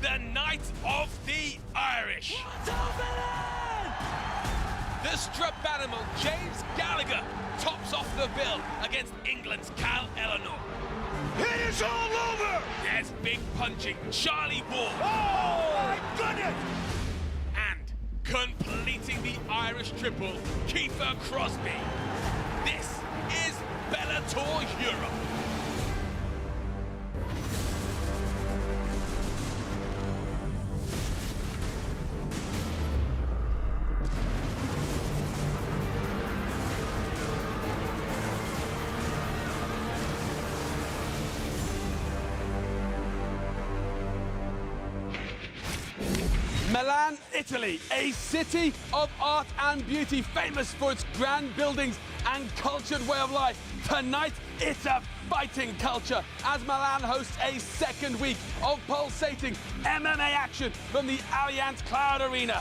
the night of the Irish. The strap animal James Gallagher tops off the bill against England's Ellenor. It is all over! There's big punching Charlie Ward. Oh, my goodness! And completing the Irish triple, Kiefer Crosbie. This is Bellator Europe. Milan, Italy, a city of art and beauty, famous for its grand buildings and cultured way of life. Tonight, it's a fighting culture as Milan hosts a second week of pulsating MMA action from the Allianz Cloud Arena.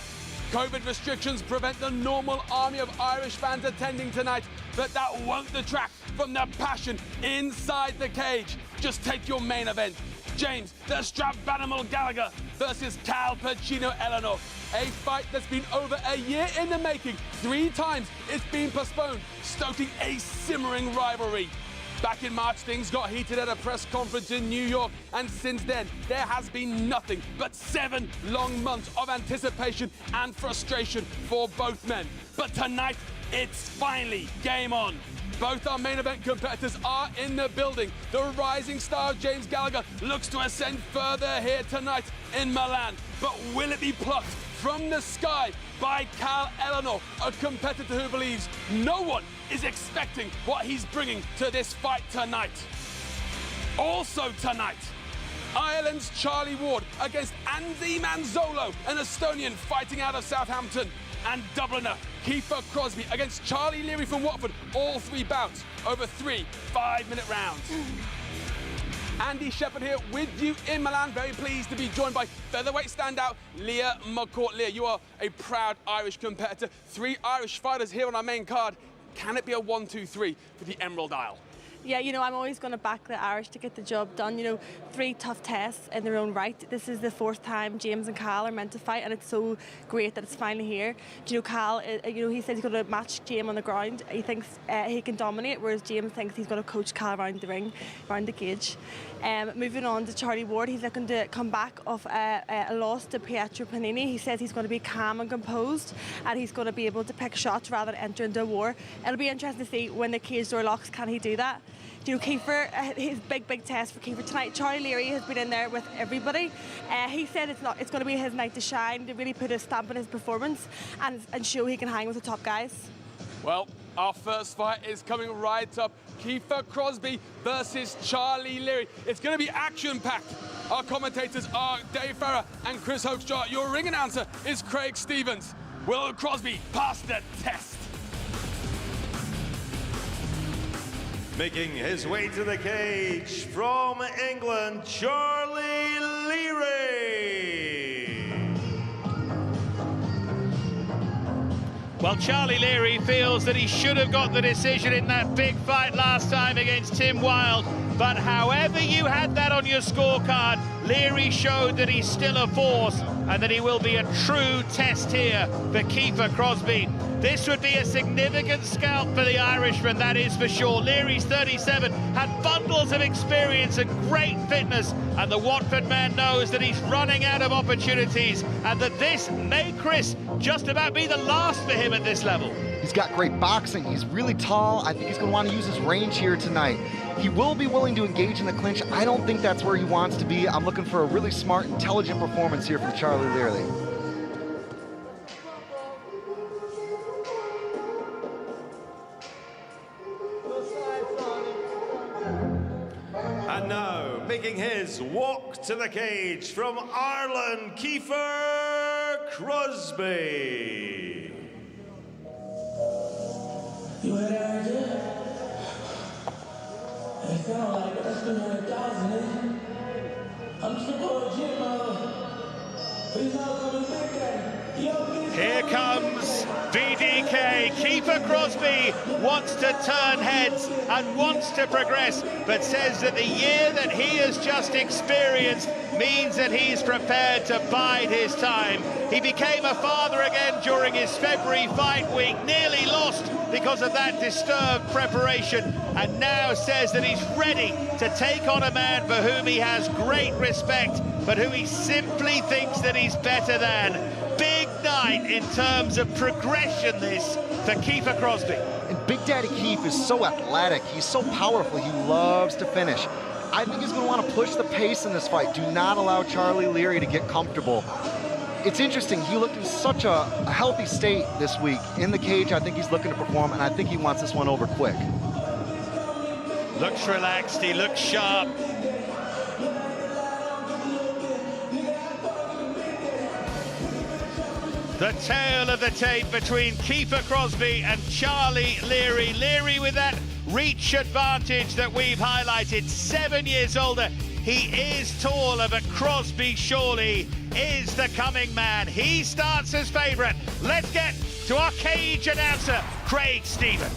COVID restrictions prevent the normal army of Irish fans attending tonight, but that won't detract from the passion inside the cage. Just take your main event. James, the strap animal Gallagher versus Cal Pacino Ellenor. A fight that's been over a year in the making. 3 times it's been postponed, stoking a simmering rivalry. Back in March, things got heated at a press conference in New York, and since then, there has been nothing but 7 long months of anticipation and frustration for both men. But tonight, it's finally game on. Both our main event competitors are in the building. The rising star James Gallagher looks to ascend further here tonight in Milan. But will it be plucked from the sky by Cal Ellenor, a competitor who believes no one is expecting what he's bringing to this fight tonight? Also tonight, Ireland's Charlie Ward against Andy Manzolo, an Estonian fighting out of Southampton. And Dubliner Kiefer Crosbie against Charlie Leary from Watford. All 3 bouts over 3 5-minute rounds. Andy Shepherd here with you in Milan. Very pleased to be joined by featherweight standout Leah McCourt. Leah, you are a proud Irish competitor. 3 Irish fighters here on our main card. Can it be a 1-2-3 for the Emerald Isle? Yeah, you know, I'm always going to back the Irish to get the job done. You know, 3 tough tests in their own right. This is the 4th time James and Cal are meant to fight, and it's so great that it's finally here. Do you know, Cal, you know, he says he's going to match James on the ground. He thinks he can dominate, whereas James thinks he's going to coach Cal around the ring, around the cage. Moving on to Charlie Ward, he's looking to come back off a loss to Pietro Panini. He says he's going to be calm and composed, and he's going to be able to pick shots rather than enter into a war. It'll be interesting to see when the cage door locks, can he do that? You know, Kiefer, his big test for Kiefer tonight. Charlie Leary has been in there with everybody. He said it's going to be his night to shine, to really put a stamp on his performance and show he can hang with the top guys. Well, our first fight is coming right up. Kiefer Crosbie versus Charlie Leary. It's going to be action-packed. Our commentators are Dave Farrer and Chris Hoekstra. Your ring announcer is Craig Stevens. Will Crosbie pass the test? Making his way to the cage from England, Charlie Leary. Well, Charlie Leary feels that he should have got the decision in that big fight last time against Tim Wilde. But however you had that on your scorecard, Leary showed that he's still a force and that he will be a true test here for Kiefer Crosbie. This would be a significant scalp for the Irishman, that is for sure. Leary's 37, had bundles of experience and great fitness, and the Watford man knows that he's running out of opportunities and that this may, Chris, just about be the last for him at this level. He's got great boxing. He's really tall. I think he's going to want to use his range here tonight. He will be willing to engage in the clinch. I don't think that's where he wants to be. I'm looking for a really smart, intelligent performance here from Charlie Leary. And now, making his walk to the cage from Ireland, Kiefer Crosbie. You heard that idea? It sounds like that's 300,000, eh? I'm just gonna go to the gym, please not come to the big guy. Here comes BDK, Kiefer Crosbie wants to turn heads and wants to progress, but says that the year that he has just experienced means that he's prepared to bide his time. He became a father again during his February fight week, nearly lost because of that disturbed preparation, and now says that he's ready to take on a man for whom he has great respect, but who he simply thinks that he's better than. Big night in terms of progression this for Kiefer Crosbie. And Big Daddy Keith is so athletic, he's so powerful, he loves to finish. I think he's going to want to push the pace in this fight. Do not allow Charlie Leary to get comfortable. It's interesting, he looked in such a healthy state this week. In the cage, I think he's looking to perform, and I think he wants this one over quick. Looks relaxed, he looks sharp. The tale of the tape between Kiefer Crosbie and Charlie Leary. Leary with that reach advantage that we've highlighted, 7 years older. He is taller, but Crosbie surely is the coming man. He starts as favourite. Let's get to our cage announcer, Craig Stephen.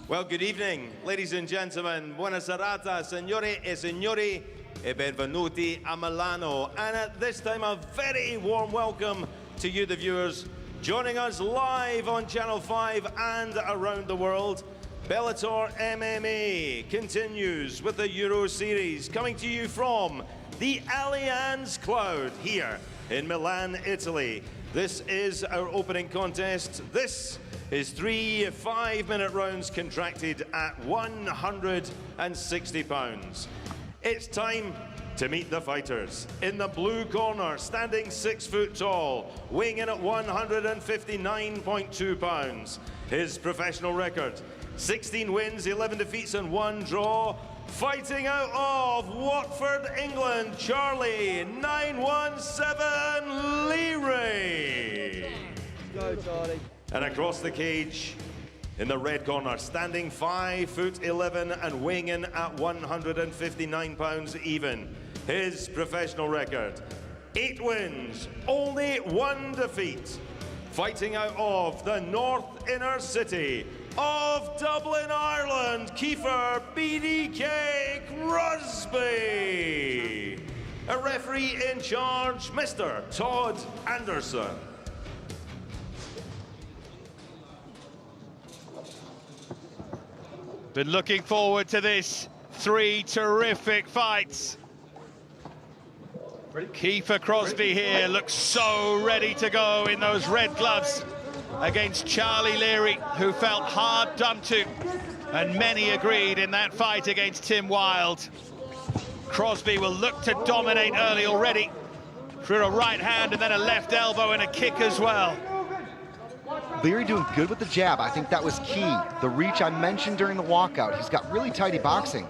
Well, good evening, ladies and gentlemen. Buona serata, signore e signori, e benvenuti a Milano. And at this time, a very warm welcome to you, the viewers, joining us live on Channel 5 and around the world. Bellator MMA continues with the Euro Series, coming to you from the Allianz Cloud here in Milan, Italy. This is our opening contest. This is 3 5-minute rounds contracted at 160 pounds. It's time to meet the fighters. In the blue corner, standing 6 foot tall, weighing in at 159.2 pounds. His professional record, 16 wins, 11 defeats and 1 draw. Fighting out of Watford, England, Charlie 917 Leary. Go, Charlie. And across the cage, in the red corner, standing 5 foot 11 and weighing in at 159 pounds even. His professional record, 8 wins, only 1 defeat. Fighting out of the North Inner City of Dublin, Ireland, Kiefer BDK Crosbie. A referee in charge, Mr. Todd Anderson. Been looking forward to this. 3 terrific fights. Kiefer Crosbie here looks so ready to go in those red gloves against Charlie Leary, who felt hard done to, and many agreed in that fight against Tim Wilde. Crosbie will look to dominate early already through a right hand and then a left elbow and a kick as well. Leary doing good with the jab. I think that was key. The reach I mentioned during the walkout. He's got really tidy boxing.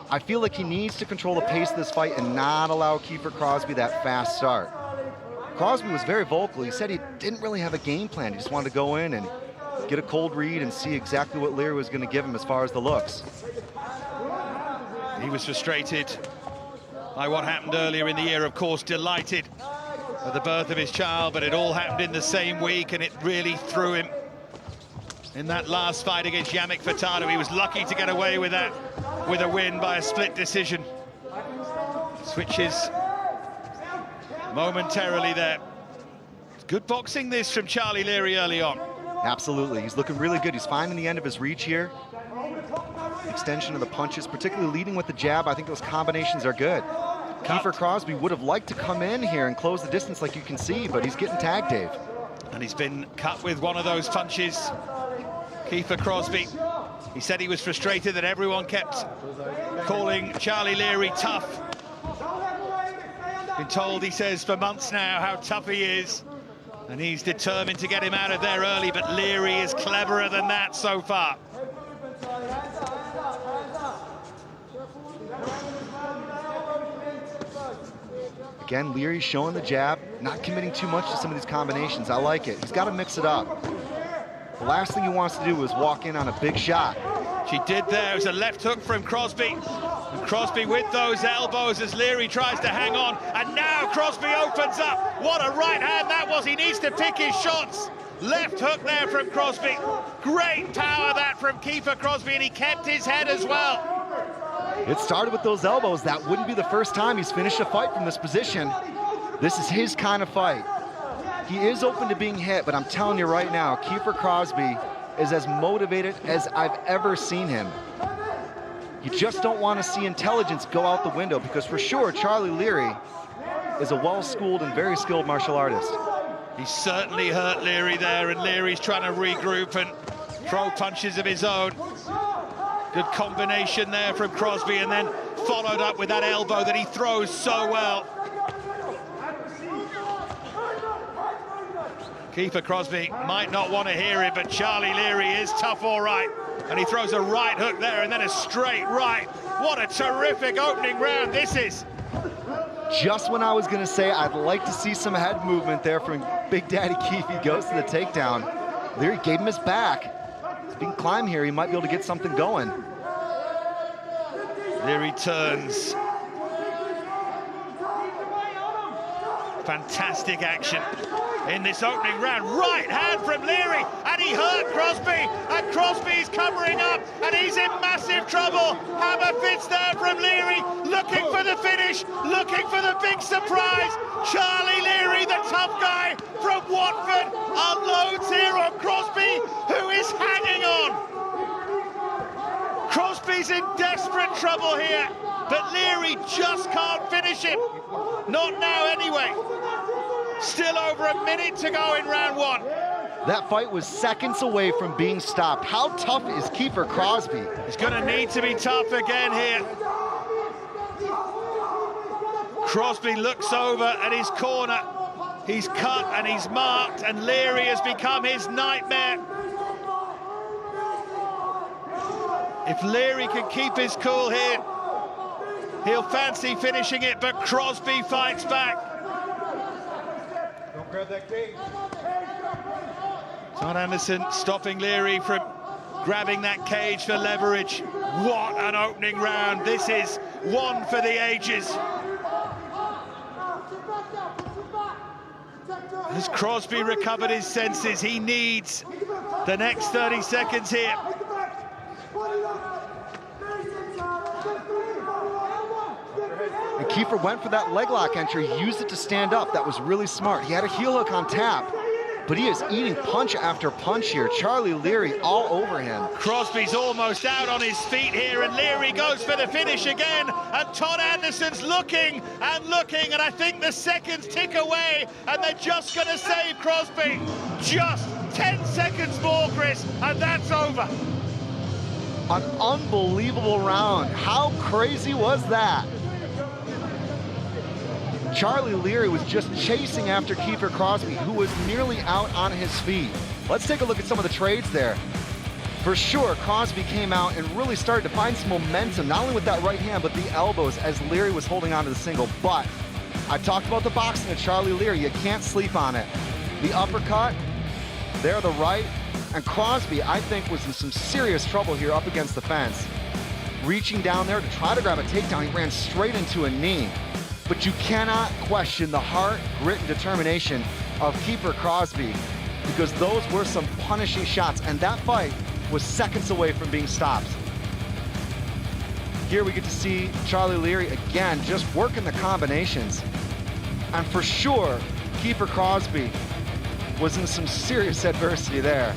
I feel like he needs to control the pace of this fight and not allow Kiefer Crosbie that fast start. Crosbie was very vocal. He said he didn't really have a game plan. He just wanted to go in and get a cold read and see exactly what Leary was going to give him as far as the looks. He was frustrated by what happened earlier in the year, of course, delighted at the birth of his child, but it all happened in the same week, and it really threw him. In that last fight against Yamik Furtado, he was lucky to get away with that, with a win by a split decision. Switches momentarily there. Good boxing this from Charlie Leary early on. Absolutely, he's looking really good. He's finding the end of his reach here. Extension of the punches, particularly leading with the jab. I think those combinations are good. Kiefer Crosbie would have liked to come in here and close the distance like you can see, but he's getting tagged, Dave. And he's been cut with one of those punches. Kiefer Crosbie, he said he was frustrated that everyone kept calling Charlie Leary tough. Been told, he says, for months now how tough he is, and he's determined to get him out of there early, but Leary is cleverer than that so far. Again, Leary's showing the jab, not committing too much to some of these combinations. I like it. He's got to mix it up. The last thing he wants to do is walk in on a big shot. She did there. It was a left hook from Crosbie. And Crosbie with those elbows as Leary tries to hang on. And now Crosbie opens up. What a right hand that was. He needs to pick his shots. Left hook there from Crosbie. Great power that from Kiefer Crosbie, and he kept his head as well. It started with those elbows. That wouldn't be the first time he's finished a fight from this position. This is his kind of fight. He is open to being hit, but I'm telling you right now, Kiefer Crosbie is as motivated as I've ever seen him. You just don't want to see intelligence go out the window, because for sure, Charlie Leary is a well-schooled and very skilled martial artist. He certainly hurt Leary there, and Leary's trying to regroup and throw punches of his own. Good combination there from Crosbie, and then followed up with that elbow that he throws so well. Kiefer Crosbie might not want to hear it, but Charlie Leary is tough, all right. And he throws a right hook there, and then a straight right. What a terrific opening round this is. Just when I was going to say I'd like to see some head movement there from Big Daddy Keith, he goes to the takedown. Leary gave him his back. If he can climb here, he might be able to get something going. Leary turns. Fantastic action in this opening round. Right hand from Leary, and he hurt Crosbie, and Crosbie's covering up, and he's in massive trouble. Hammer fits there from Leary, looking for the finish, looking for the big surprise. Charlie Leary, the tough guy from Watford, unloads here on Crosbie, who is hanging on. Crosbie's in desperate trouble here, but Leary just can't finish him. Not now anyway. Still over a minute to go in round one. That fight was seconds away from being stopped. How tough is Kiefer Crosbie? He's going to need to be tough again here. Crosbie looks over at his corner. He's cut and he's marked, and Leary has become his nightmare. If Leary can keep his cool here, he'll fancy finishing it, but Crosbie fights back. Don't grab that cage. Todd Anderson stopping Leary from grabbing that cage for leverage. What an opening round. This is one for the ages. Has Crosbie recovered his senses? He needs the next 30 seconds here. And Kiefer went for that leg lock entry. He used it to stand up. That was really smart. He had a heel hook on tap, but he is eating punch after punch here. Charlie Leary all over him. Crosby's almost out on his feet here, and Leary goes for the finish again. And Todd Anderson's looking and looking, and I think the seconds tick away, and they're just going to save Crosbie. Just 10 seconds more, Chris, and that's over. An unbelievable round. How crazy was that? Charlie Leary was just chasing after Kiefer Crosbie, who was nearly out on his feet. Let's take a look at some of the trades there. For sure, Crosbie came out and really started to find some momentum, not only with that right hand, but the elbows as Leary was holding on to the single. But I talked about the boxing of Charlie Leary. You can't sleep on it. The uppercut, there the right, and Crosbie, I think, was in some serious trouble here up against the fence. Reaching down there to try to grab a takedown, he ran straight into a knee. But you cannot question the heart, grit, and determination of Kiefer Crosbie, because those were some punishing shots, and that fight was seconds away from being stopped. Here we get to see Charlie Leary again, just working the combinations. And for sure, Kiefer Crosbie was in some serious adversity there.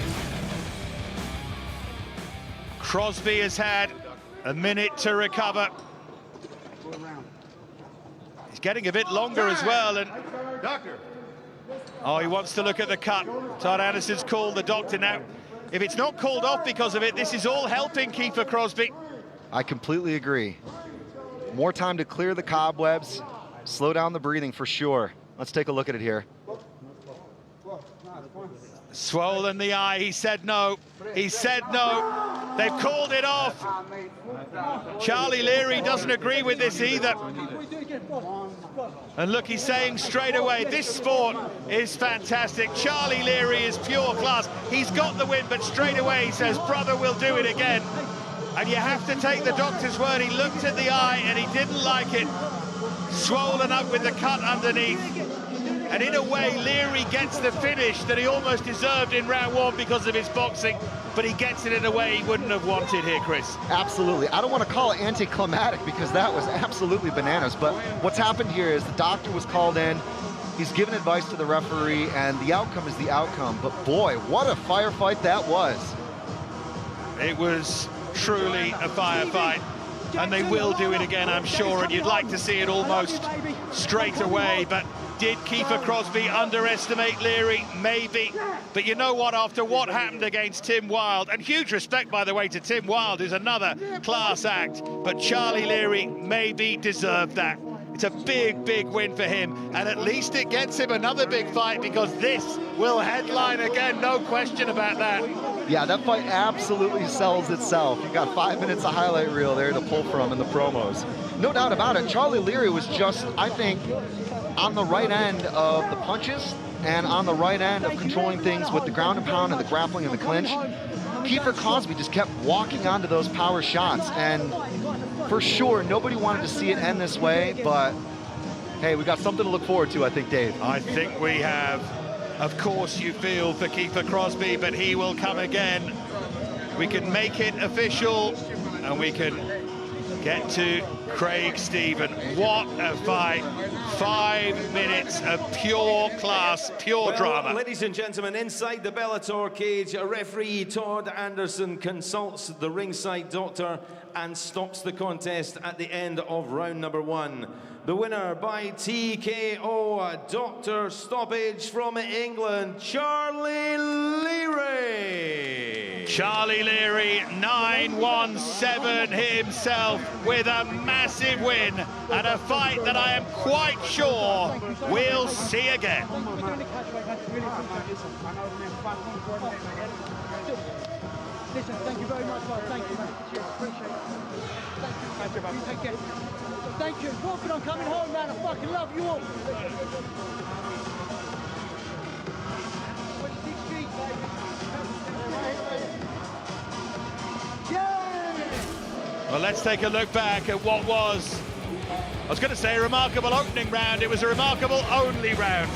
Crosbie has had a minute to recover. He's getting a bit longer as well, and oh, he wants to look at the cut. Todd Anderson's called the doctor now. If it's not called off because of it, this is all helping Kiefer Crosbie. I completely agree. More time to clear the cobwebs, slow down the breathing for sure. Let's take a look at it here. Swollen the eye, he said no. He said no. They've called it off. Charlie Leary doesn't agree with this either. And look, he's saying straight away, this sport is fantastic. Charlie Leary is pure class. He's got the win, but straight away he says, brother, we'll do it again. And you have to take the doctor's word. He looked at the eye and he didn't like it. Swollen up with the cut underneath. And in a way, Leary gets the finish that he almost deserved in round one because of his boxing, but he gets it in a way he wouldn't have wanted here, Chris. Absolutely. I don't want to call it anticlimactic because that was absolutely bananas, but what's happened here is the doctor was called in, he's given advice to the referee, and the outcome is the outcome. But boy, what a firefight that was. It was truly a firefight, and they will do it again, I'm sure, and you'd like to see it almost straight away. But did Kiefer Crosbie underestimate Leary? Maybe. But you know what, after what happened against Tim Wilde, and huge respect, by the way, to Tim Wilde, who's another class act, but Charlie Leary maybe deserved that. It's a big, big win for him, and at least it gets him another big fight, because this will headline again, no question about that. Yeah, that fight absolutely sells itself. You got 5 minutes of highlight reel there to pull from in the promos. No doubt about it, Charlie Leary was just, I think, on the right end of the punches and on the right end of controlling things with the ground and pound and the grappling and the clinch. Kiefer Crosbie just kept walking onto those power shots, and for sure, nobody wanted to see it end this way, but hey, we got something to look forward to, I think, Dave. I think we have. Of course you feel for Kiefer Crosbie, but he will come again. We can make it official, and we can get to Craig Stephen. What a fight. 5 minutes of pure class, pure drama. Ladies and gentlemen, inside the Bellator cage, referee Todd Anderson consults the ringside doctor and stops the contest at the end of round number 1. The winner by TKO, doctor stoppage from England, Charlie Leary. Charlie Leary, 9-1-7 himself with a massive win and a fight that I am quite sure we'll see again. Listen, thank you very much, man. Thank you, man. Appreciate it. Thank you, man. Take care. Thank you. Walking on coming home, man. I fucking love you all. Well, let's take a look back at what was, I was going to say, a remarkable opening round. It was a remarkable only round.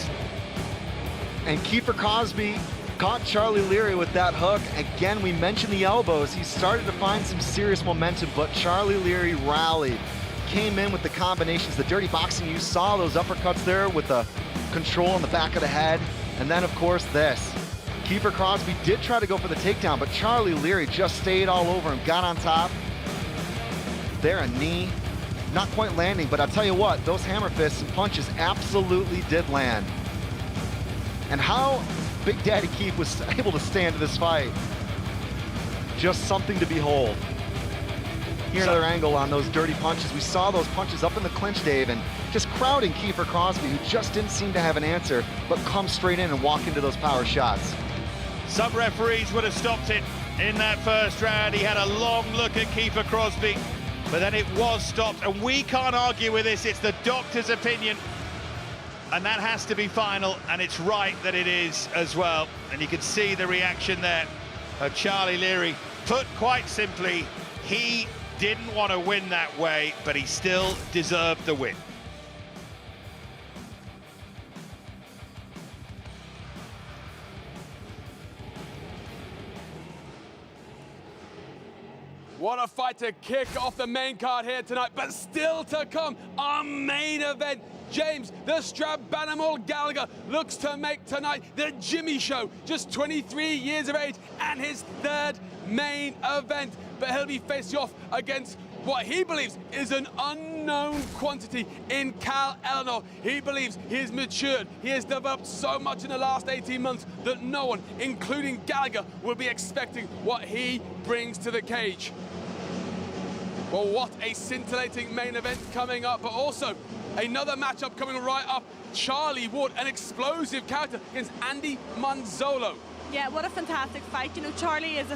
And Kiefer Crosbie caught Charlie Leary with that hook. Again, we mentioned the elbows. He started to find some serious momentum, but Charlie Leary rallied. Came in with the combinations, the dirty boxing. You saw those uppercuts there with the control in the back of the head. And then, of course, this. Kiefer Crosbie did try to go for the takedown, but Charlie Leary just stayed all over him, got on top. There, a knee. Not quite landing, but I'll tell you what, those hammer fists and punches absolutely did land. And how Big Daddy Keith was able to stand to this fight, just something to behold. Here another angle on those dirty punches. We saw those punches up in the clinch, Dave, and just crowding Kiefer Crosbie, who just didn't seem to have an answer, but come straight in and walk into those power shots. Some referees would have stopped it in that first round. He had a long look at Kiefer Crosbie, but then it was stopped, and we can't argue with this. It's the doctor's opinion, and that has to be final, and it's right that it is as well. And you can see the reaction there of Charlie Leary. Put quite simply, he didn't want to win that way, but he still deserved the win. What a fight to kick off the main card here tonight, but still to come, our main event. James, the Strap Animal Gallagher looks to make tonight the Jimmy Show, just 23 years of age, and his third main event. But he'll be facing off against what he believes is an unknown quantity in Cal Ellenor. He believes he has matured. He has developed so much in the last 18 months that no one, including Gallagher, will be expecting what he brings to the cage. Well, what a scintillating main event coming up, but also another matchup coming right up. Charlie Ward, an explosive character against Andy Manzolo. Yeah, what a fantastic fight. You know, Charlie is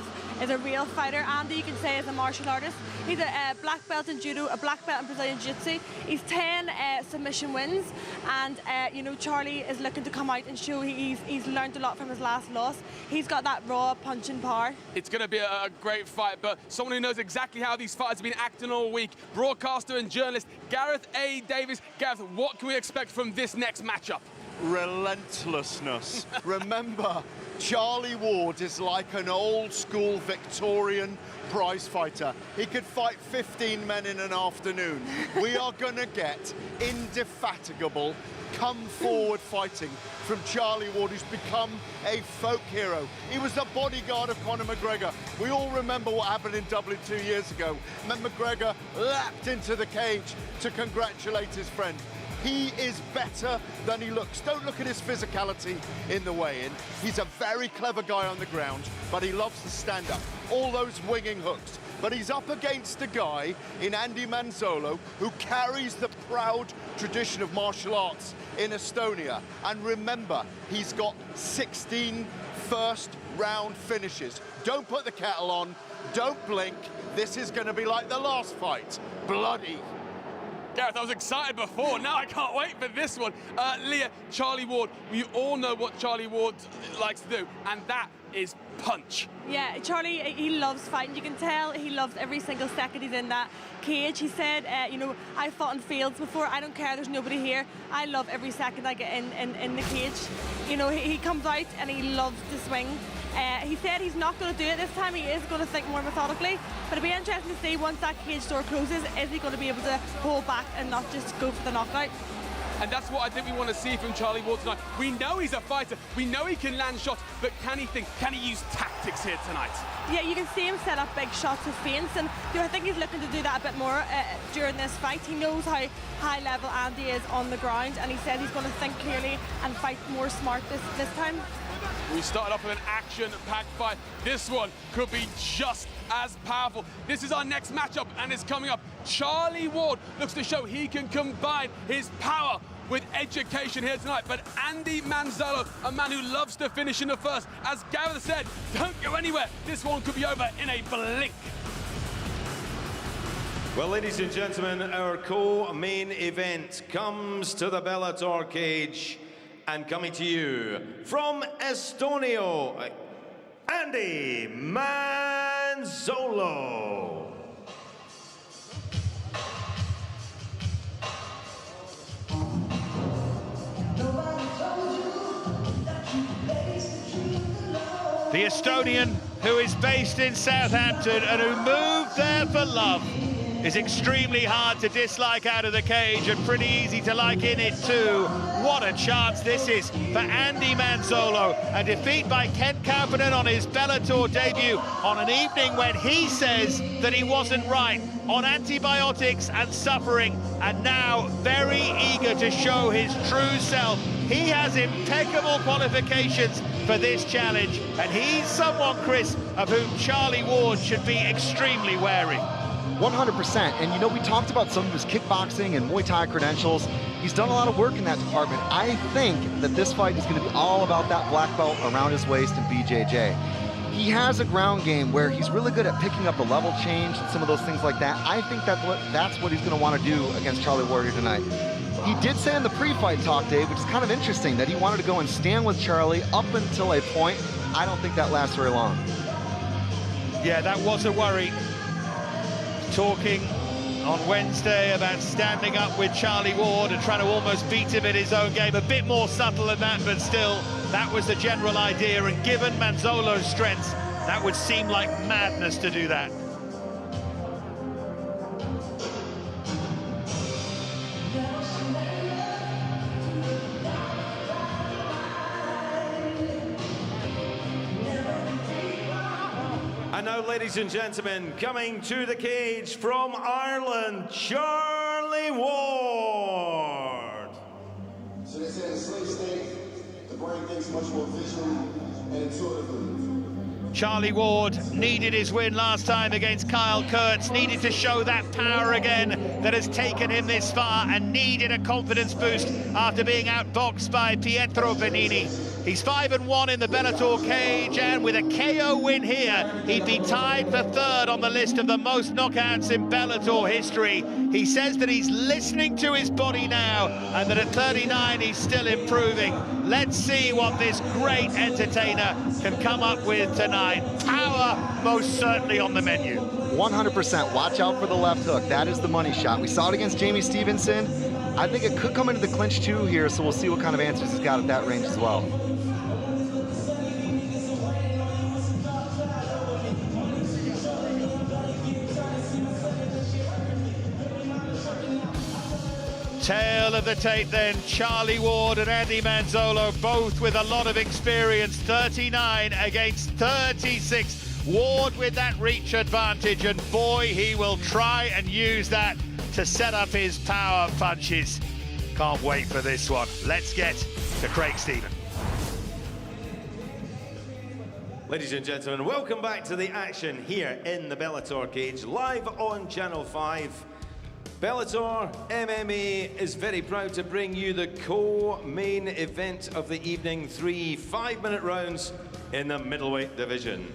a real fighter. Andy, you can say, is a martial artist. He's a black belt in judo, a black belt in Brazilian jiu-jitsu. He's 10 submission wins, and you know, Charlie is looking to come out and show he's learned a lot from his last loss. He's got that raw punching power. It's going to be a great fight, but someone who knows exactly how these fighters have been acting all week, broadcaster and journalist Gareth A. Davis. Gareth, what can we expect from this next matchup? relentlessness. Remember, Charlie Ward is like an old-school Victorian prize fighter. He could fight 15 men in an afternoon. We are going to get indefatigable, come-forward fighting from Charlie Ward, who's become a folk hero. He was the bodyguard of Conor McGregor. We all remember what happened in Dublin 2 years ago. When McGregor lapped into the cage to congratulate his friend. He is better than he looks. Don't look at his physicality in the weigh-in. He's a very clever guy on the ground, but he loves to stand up. All those winging hooks. But he's up against a guy in Andy Manzolo who carries the proud tradition of martial arts in Estonia. And remember, he's got 16 first-round finishes. Don't put the kettle on. Don't blink. This is going to be like the last fight. Bloody. Gareth, I was excited before. Now I can't wait for this one. Leah, Charlie Ward, we all know what Charlie Ward likes to do, and that is punch. Yeah, Charlie, he loves fighting. You can tell he loves every single second he's in that cage. He said, you know, I fought in fields before. I don't care, there's nobody here. I love every second I get in the cage. You know, he comes out and he loves to swing. He said he's not going to do it this time. He is going to think more methodically. But it'll be interesting to see once that cage door closes, is he going to be able to hold back and not just go for the knockout? And that's what I think we want to see from Charlie Ward tonight. We know he's a fighter. We know he can land shots, but can he think? Can he use tactics here tonight? Yeah, you can see him set up big shots with feints, and you know, I think he's looking to do that a bit more during this fight. He knows how high level Andy is on the ground, and he said he's going to think clearly and fight more smart this time. We started off with an action-packed fight. This one could be just as powerful. This is our next matchup, and it's coming up. Charlie Ward looks to show he can combine his power with education here tonight. But Andy Manzolo, a man who loves to finish in the first, as Gallagher said, don't go anywhere. This one could be over in a blink. Well, ladies and gentlemen, our co-main event comes to the Bellator cage. And coming to you from Estonia, Andy Manzolo. The Estonian, who is based in Southampton and who moved there for love, is extremely hard to dislike out of the cage and pretty easy to like in it too. What a chance this is for Andy Manzolo. A defeat by Ken Kapanen on his Bellator debut on an evening when he says that he wasn't right, on antibiotics and suffering, and now very eager to show his true self. He has impeccable qualifications for this challenge, and he's someone, Chris, of whom Charlie Ward should be extremely wary. 100%, and you know, we talked about some of his kickboxing and Muay Thai credentials. He's done a lot of work in that department. I think that this fight is going to be all about that black belt around his waist and BJJ. He has a ground game where he's really good at picking up the level change and some of those things like that. I think that's what he's going to want to do against Charlie Ward here tonight. He did say in the pre-fight talk, Dave, which is kind of interesting, that he wanted to go and stand with Charlie up until a point. I don't think that lasts very long. Yeah, that was a worry. Talking on Wednesday about standing up with Charlie Ward and trying to almost beat him in his own game. A bit more subtle than that, but still, that was the general idea. And given Manzolo's strengths, that would seem like madness to do that. And now, ladies and gentlemen, coming to the cage from Ireland, Charlie Ward. So they say in a slave state, the brain thinks much more visually and intuitively. Charlie Ward needed his win last time against Kyle Kurtz, needed to show that power again that has taken him this far, and needed a confidence boost after being outboxed by Pietro Benini. He's 5-1 in the Bellator cage, and with a KO win here, he'd be tied for third on the list of the most knockouts in Bellator history. He says that he's listening to his body now, and that at 39 he's still improving. Let's see what this great entertainer can come up with tonight. Power most certainly on the menu. 100%. Watch out for the left hook. That is the money shot. We saw it against Jamie Stevenson. I think it could come into the clinch too here, so we'll see what kind of answers he's got at that range as well. Tail of the tape then, Charlie Ward and Andy Manzolo, both with a lot of experience, 39 against 36. Ward with that reach advantage, and boy, he will try and use that to set up his power punches. Can't wait for this one. Let's get to Craig Stephen. Ladies and gentlemen, welcome back to the action here in the Bellator cage, live on Channel 5. Bellator MMA is very proud to bring you the co-main event of the evening, 3 5-minute rounds in the middleweight division.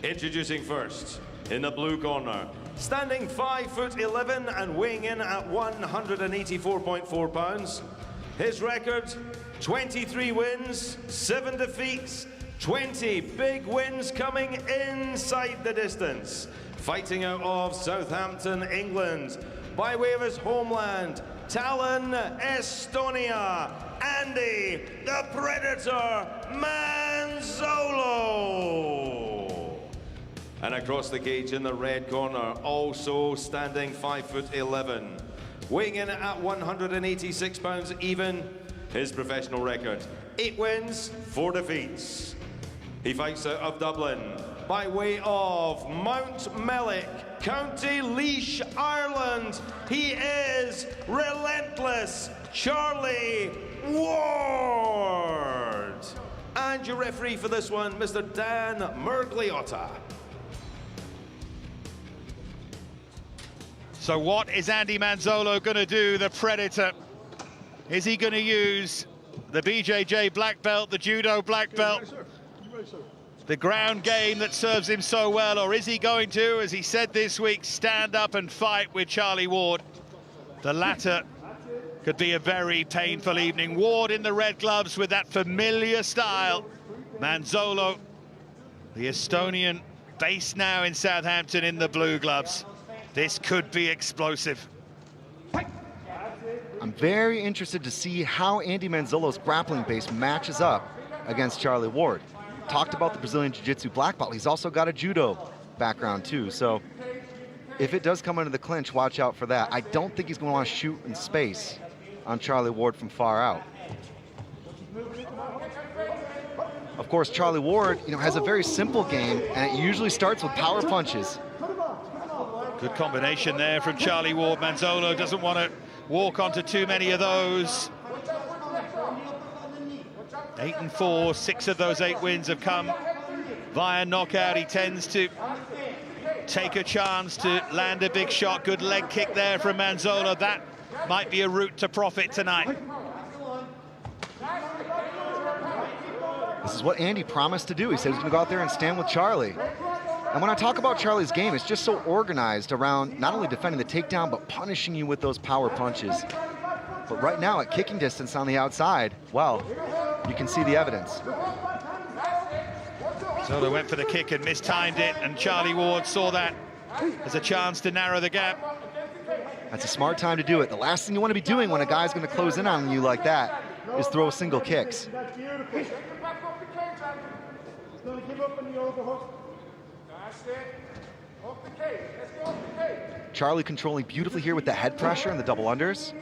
Introducing first, in the blue corner, standing 5'11" and weighing in at 184.4 pounds. His record, 23 wins, 7 defeats, 20 big wins coming inside the distance. Fighting out of Southampton, England, by way of his homeland, Tallinn, Estonia, Andy, the Predator, Manzolo. And across the cage in the red corner, also standing 5'11", weighing in at 186 pounds even, his professional record, 8 wins, 4 defeats. He fights out of Dublin, by way of Mount Mellick, County Laois, Ireland. He is relentless Charlie Ward. And your referee for this one, Mr. Dan Mergliotta. So what is Andy Manzolo going to do, the Predator? Is he going to use the BJJ black belt, the judo black belt, the ground game that serves him so well, or is he going to, as he said this week, stand up and fight with Charlie Ward? The latter could be a very painful evening. Ward in the red gloves with that familiar style. Manzolo, the Estonian, based now in Southampton, in the blue gloves. This could be explosive. I'm very interested to see how Andy Manzolo's grappling base matches up against Charlie Ward. Talked about the Brazilian Jiu-Jitsu black belt. He's also got a judo background too. So if it does come into the clinch, watch out for that. I don't think he's going to want to shoot in space on Charlie Ward from far out. Of course, Charlie Ward, has a very simple game, and it usually starts with power punches. Good combination there from Charlie Ward. Manzolo doesn't want to walk onto too many of those. 8-4, 6 of those 8 wins have come via knockout. He tends to take a chance to land a big shot. Good leg kick there from Manzolo. That might be a route to profit tonight. This is what Andy promised to do. He said he's going to go out there and stand with Charlie. And when I talk about Charlie's game, it's just so organized around not only defending the takedown, but punishing you with those power punches. But right now, at kicking distance on the outside, well, you can see the evidence. So they went for the kick and mistimed it, and Charlie Ward saw that as a chance to narrow the gap. That's a smart time to do it. The last thing you want to be doing when a guy's going to close in on you like that is throw single kicks. Charlie controlling beautifully here with the head pressure and the double unders.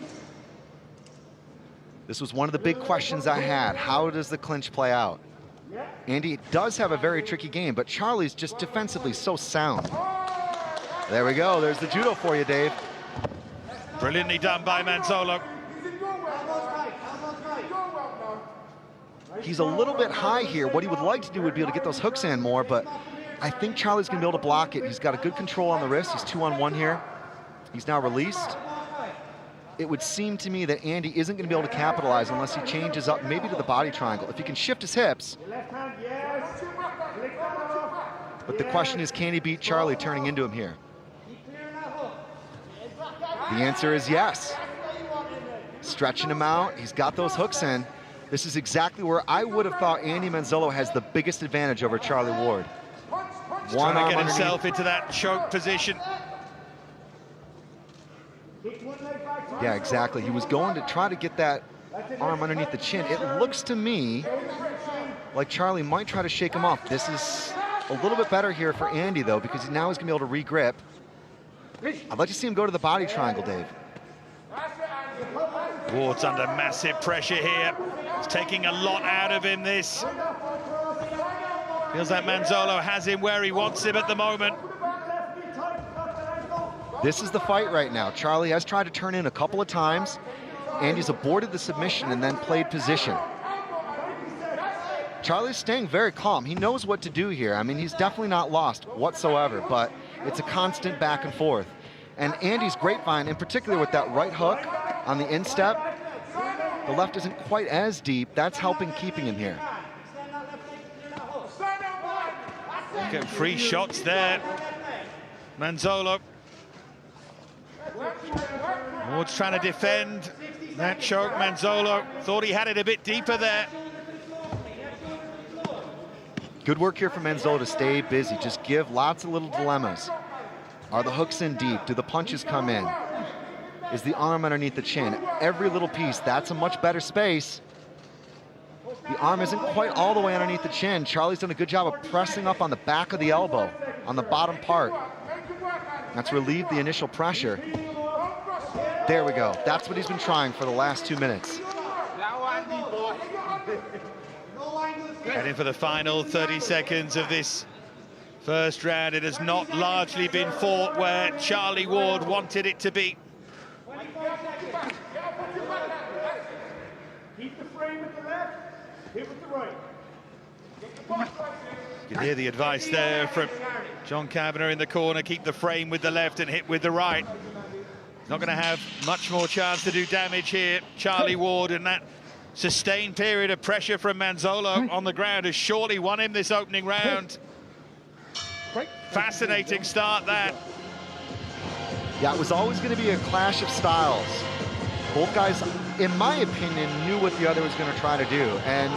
This was one of the big questions I had. How does the clinch play out? Andy does have a very tricky game, but Charlie's just defensively so sound. There we go. There's the judo for you, Dave. Brilliantly done by Manzolo. He's a little bit high here. What he would like to do would be able to get those hooks in more, but I think Charlie's going to be able to block it. He's got a good control on the wrist. He's 2-on-1 here. He's now released. It would seem to me that Andy isn't going to be able to capitalize unless he changes up maybe to the body triangle. If he can shift his hips. But the question is, can he beat Charlie turning into him here? The answer is yes. Stretching him out. He's got those hooks in. This is exactly where I would have thought Andy Manzolo has the biggest advantage over Charlie Ward. Trying to get himself into that choke position. Yeah, exactly. He was going to try to get that arm underneath the chin. It looks to me like Charlie might try to shake him off. This is a little bit better here for Andy, though, because now he's going to be able to re-grip. I'd like to see him go to the body triangle, Dave. Ward's under massive pressure here. It's taking a lot out of him, this. Feels like Manzolo has him where he wants him at the moment. This is the fight right now. Charlie has tried to turn in a couple of times. Andy's aborted the submission and then played position. Charlie's staying very calm. He knows what to do here. I mean, he's definitely not lost whatsoever, but it's a constant back and forth. And Andy's grapevine, in particular with that right hook on the instep, the left isn't quite as deep. That's helping keeping him here. Get free shots there. Manzolo. Ward's trying to defend that choke. Manzolo thought he had it a bit deeper there. Good work here from Manzolo to stay busy. Just give lots of little dilemmas. Are the hooks in deep? Do the punches come in? Is the arm underneath the chin? Every little piece, that's a much better space. The arm isn't quite all the way underneath the chin. Charlie's done a good job of pressing up on the back of the elbow, on the bottom part. That's relieved the initial pressure. There we go. That's what he's been trying for the last 2 minutes. Heading for the final 30 seconds of this first round. It has not largely been fought where Charlie Ward wanted it to be. Keep the frame with the left, hit with the right. You can hear the advice there from John Kavanagh in the corner. Keep the frame with the left and hit with the right. He's not going to have much more chance to do damage here. Charlie Ward, and that sustained period of pressure from Manzolo on the ground has surely won him this opening round. Fascinating start, that. Yeah, it was always going to be a clash of styles. Both guys, in my opinion, knew what the other was going to try to do. And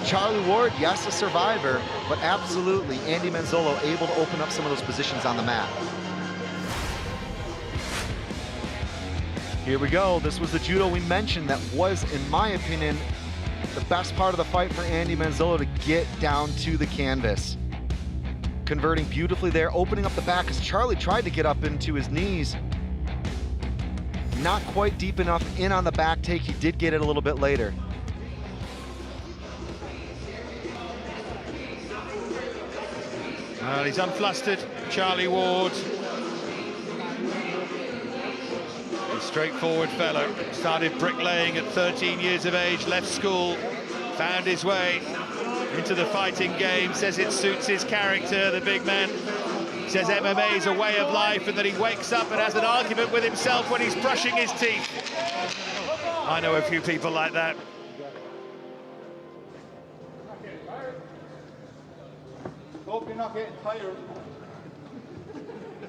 Charlie Ward, yes, a survivor, but absolutely Andy Manzolo able to open up some of those positions on the mat. Here we go. This was the judo we mentioned that was, in my opinion, the best part of the fight for Andy Manzolo to get down to the canvas. Converting beautifully there, opening up the back as Charlie tried to get up into his knees. Not quite deep enough in on the back take. He did get it a little bit later. Well, he's unflustered, Charlie Ward. A straightforward fellow. Started bricklaying at 13 years of age, left school, found his way into the fighting game, says it suits his character, the big man. Says MMA is a way of life and that he wakes up and has an argument with himself when he's brushing his teeth. I know a few people like that. Hope you're not getting tired.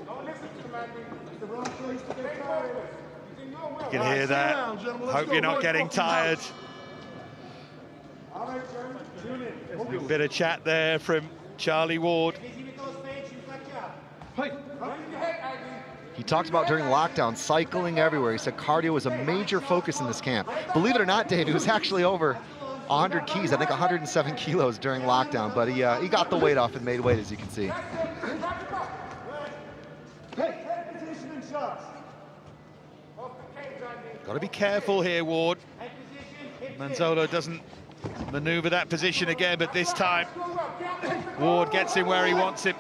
Don't listen to him, Andy. It's the wrong place to get tired. You can hear that. Hope you're not getting tired. All right, gentlemen, tune in. A bit of chat there from Charlie Ward. He talked about during lockdown, cycling everywhere. He said cardio was a major focus in this camp. Believe it or not, Dave, he was actually over 100 keys, I think 107 kilos during lockdown, but he got the weight off and made weight, as you can see. Got to be careful here, Ward. Manzolo doesn't maneuver that position again, but this time Ward gets him where he wants him.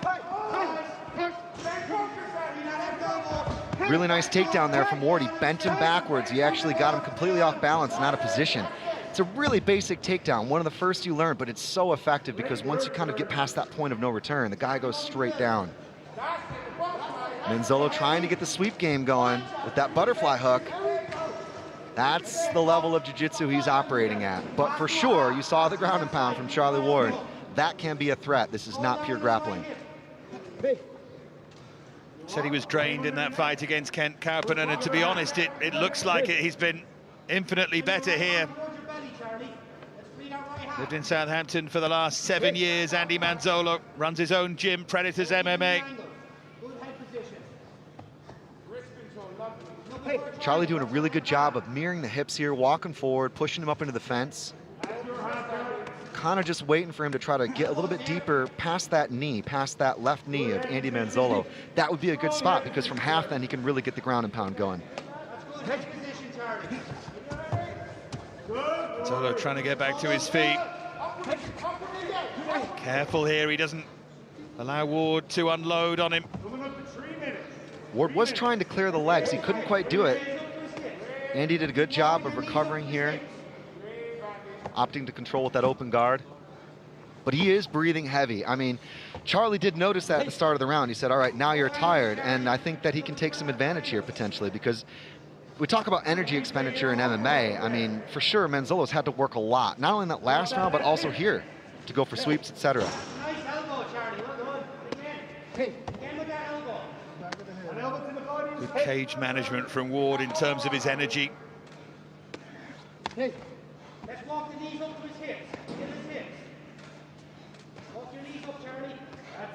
Really nice takedown there from Ward. He bent him backwards. He actually got him completely off balance and out of position. It's a really basic takedown, one of the first you learn, but it's so effective because once you kind of get past that point of no return, the guy goes straight down. Manzolo trying to get the sweep game going with that butterfly hook. That's the level of jiu-jitsu he's operating at. But for sure, you saw the ground and pound from Charlie Ward. That can be a threat. This is not pure grappling. Said he was drained in that fight against Kent Kauppinen, and to be honest, it looks like he's been infinitely better here. Lived in Southampton for the last 7 years. Andy Manzolo runs his own gym, Predators MMA. Charlie doing a really good job of mirroring the hips here, walking forward, pushing him up into the fence. Kind of just waiting for him to try to get a little bit deeper past that knee, past that left knee of Andy Manzolo. That would be a good spot because from half then he can really get the ground and pound going. Manzolo trying to get back to his feet. Careful here, he doesn't allow Ward to unload on him. Ward was trying to clear the legs, he couldn't quite do it. Andy did a good job of recovering here, opting to control with that open guard. But he is breathing heavy. I mean, Charlie did notice that at the start of the round. He said, all right, now you're tired. And I think that he can take some advantage here potentially, because we talk about energy expenditure in MMA. I mean, for sure, Manzolo's had to work a lot, not only in that last round, but also here to go for sweeps, etc. Nice elbow, Charlie. Well done. Again with that elbow. An elbow to the body. Good cage management from Ward in terms of his energy. Let's walk the knees up to his hips. Get his hips. Walk your knees up, Charlie.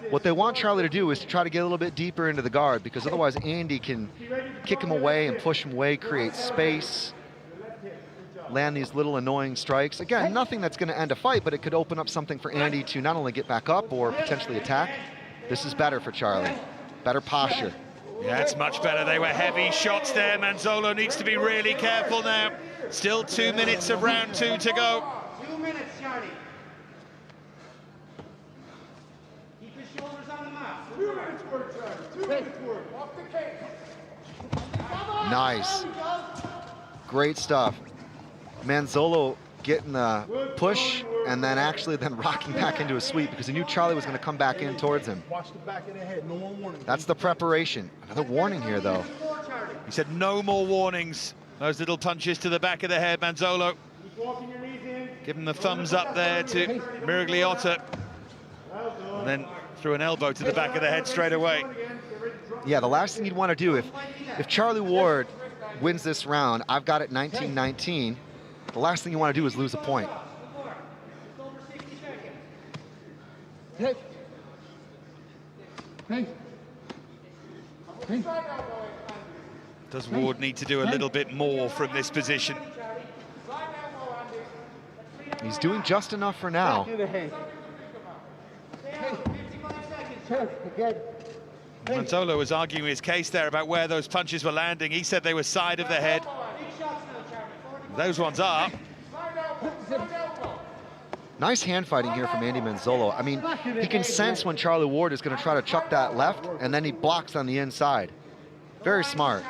What they want Charlie to do is to try to get a little bit deeper into the guard, because otherwise Andy can kick him away and push him away, create space, land these little annoying strikes. Again, nothing that's going to end a fight, but it could open up something for Andy to not only get back up or potentially attack. This is better for Charlie. Better posture. Yeah, it's much better. They were heavy shots there. Manzolo needs to be really careful now. Still 2 minutes of round 2 to go. 2 minutes, Charlie. Keep his shoulders on the mat. 2 minutes work, Charlie. 2 minutes work. Off the cage. Nice. Great stuff. Manzolo getting the push and then actually then rocking back into a sweep because he knew Charlie was going to come back in towards him. Watch the back of the head, no more warning. That's the preparation. Another warning here, though. He said no more warnings. Those little punches to the back of the head, Manzolo. Give him the thumbs up there to Miragliotta. And then threw an elbow to the back of the head straight away. Yeah, the last thing you'd want to do if Charlie Ward wins this round, I've got it 19-19. The last thing you want to do is lose a point. Does Ward need to do a little bit more from this position? He's doing just enough for now. Manzolo was arguing his case there about where those punches were landing. He said they were side of the head. Those ones are. Nice hand fighting here from Andy Manzolo. I mean, he can sense when Charlie Ward is going to try to chuck that left, and then he blocks on the inside. Very smart.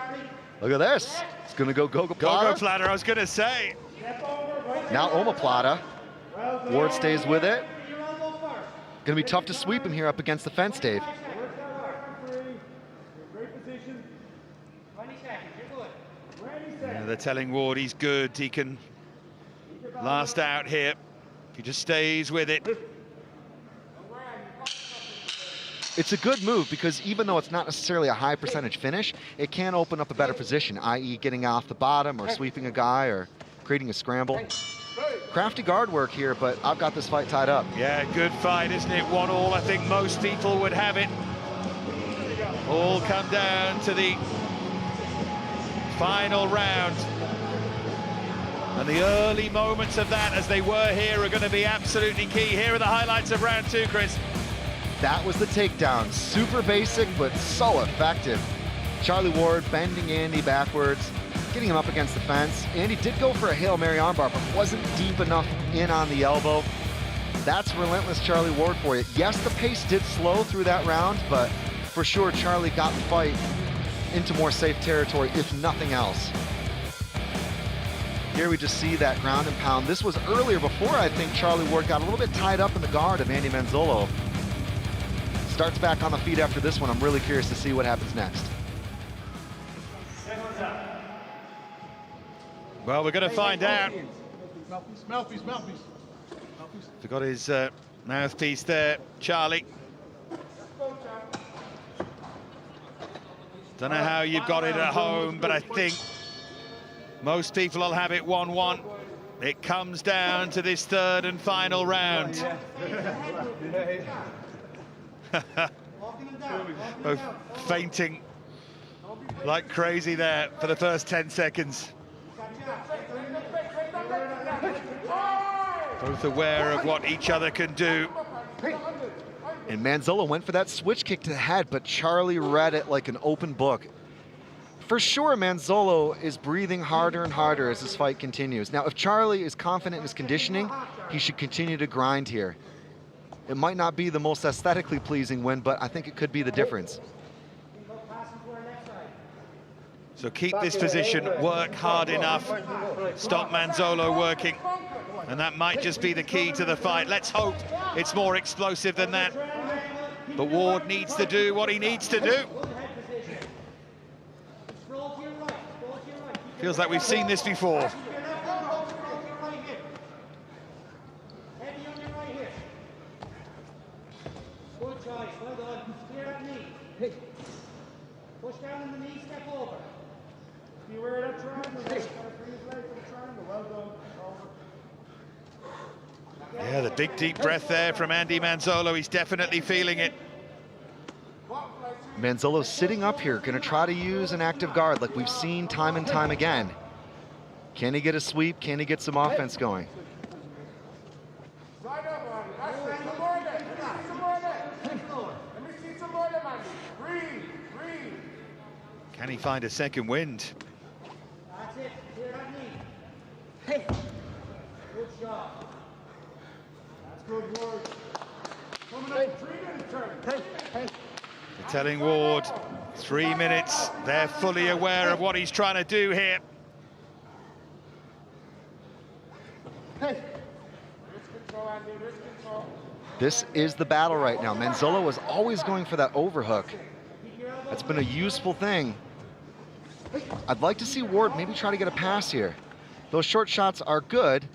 Look at this. It's going to go gogoplata. Gogoplata, I was going to say. Now omoplata. Ward stays with it. Going to be tough to sweep him here up against the fence, Dave. Yeah, they're telling Ward he's good. He can last out here. He just stays with it. It's a good move because even though it's not necessarily a high percentage finish, it can open up a better position, i.e. getting off the bottom or sweeping a guy or creating a scramble. Crafty guard work here, but I've got this fight tied up. Yeah, good fight, isn't it? 1-1. I think most people would have it. All come down to the final round. And the early moments of that, as they were here, are going to be absolutely key. Here are the highlights of round 2, Chris. That was the takedown. Super basic, but so effective. Charlie Ward bending Andy backwards, getting him up against the fence. Andy did go for a Hail Mary armbar, but wasn't deep enough in on the elbow. That's relentless Charlie Ward for you. Yes, the pace did slow through that round, but for sure Charlie got the fight into more safe territory, if nothing else. Here we just see that ground and pound. This was earlier before I think Charlie Ward got a little bit tied up in the guard of Andy Manzolo. Starts back on the feet after this one. I'm really curious to see what happens next. Well, we're going to find out. Mouthpiece. Forgot his mouthpiece there, Charlie. Don't know how you've got it at home, but I think most people will have it 1-1. It comes down to this third and final round. Both fainting like crazy there for the first 10 seconds. Both aware of what each other can do. And Manzolo went for that switch kick to the head, but Charlie read it like an open book. For sure, Manzolo is breathing harder and harder as this fight continues. Now, if Charlie is confident in his conditioning, he should continue to grind here. It might not be the most aesthetically pleasing win, but I think it could be the difference. So keep this position, work hard enough, stop Manzolo working, and that might just be the key to the fight. Let's hope it's more explosive than that. But Ward needs to do what he needs to do. Feels like we've seen this before. Push down on the knee, step over. Beware of that triangle. Well done. Yeah, the big deep breath there from Andy Manzolo. He's definitely feeling it. Manzolo's sitting up here, gonna try to use an active guard like we've seen time and time again. Can he get a sweep? Can he get some offense going? Can he find a second wind? That's it. Clear that knee. Hey. Good shot. That's good work. Coming up, 3 minutes turn. Hey. They're telling Ward 3 minutes. They're fully aware of what he's trying to do here. Hey. Wrist control, Andy. Wrist control. This is the battle right now. Manzolo was always going for that overhook. That's been a useful thing. I'd like to see Ward maybe try to get a pass here. Those short shots are good,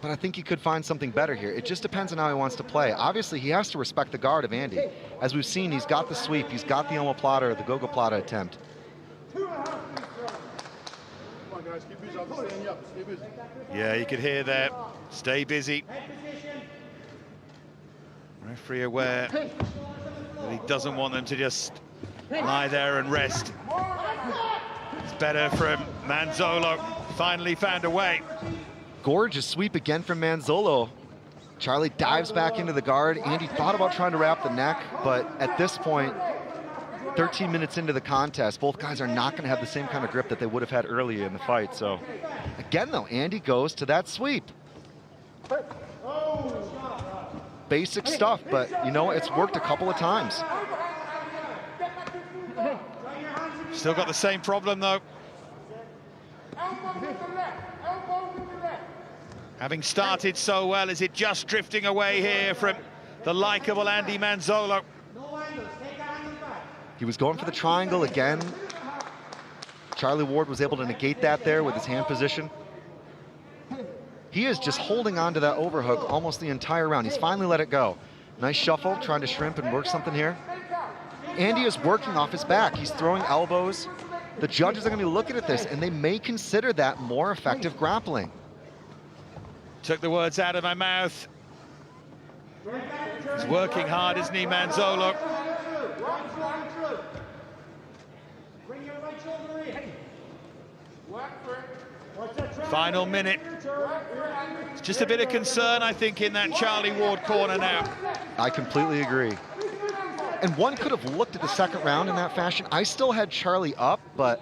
but I think he could find something better here. It just depends on how he wants to play. Obviously, he has to respect the guard of Andy. As we've seen, he's got the sweep, he's got the omoplata, the gogoplata attempt. Yeah, you could hear that. Stay busy. Referee aware that he doesn't want them to just lie there and rest. It's better from Manzolo. Finally found a way. Gorgeous sweep again from Manzolo. Charlie dives back into the guard. Andy thought about trying to wrap the neck, but at this point, 13 minutes into the contest, both guys are not going to have the same kind of grip that they would have had earlier in the fight. So again, though, Andy goes to that sweep. Basic stuff, but you know, it's worked a couple of times. Still got the same problem, though. Having started so well, is it just drifting away here from the likable Andy Manzolo? He was going for the triangle again. Charlie Ward was able to negate that there with his hand position. He is just holding on to that overhook almost the entire round. He's finally let it go. Nice shuffle, trying to shrimp and work something here. Andy is working off his back. He's throwing elbows. The judges are going to be looking at this, and they may consider that more effective grappling. Took the words out of my mouth. He's working hard, isn't he, Manzolo? Final minute. It's just a bit of concern, I think, in that Charlie Ward corner now. I completely agree. And one could have looked at the second round in that fashion. I still had Charlie up, but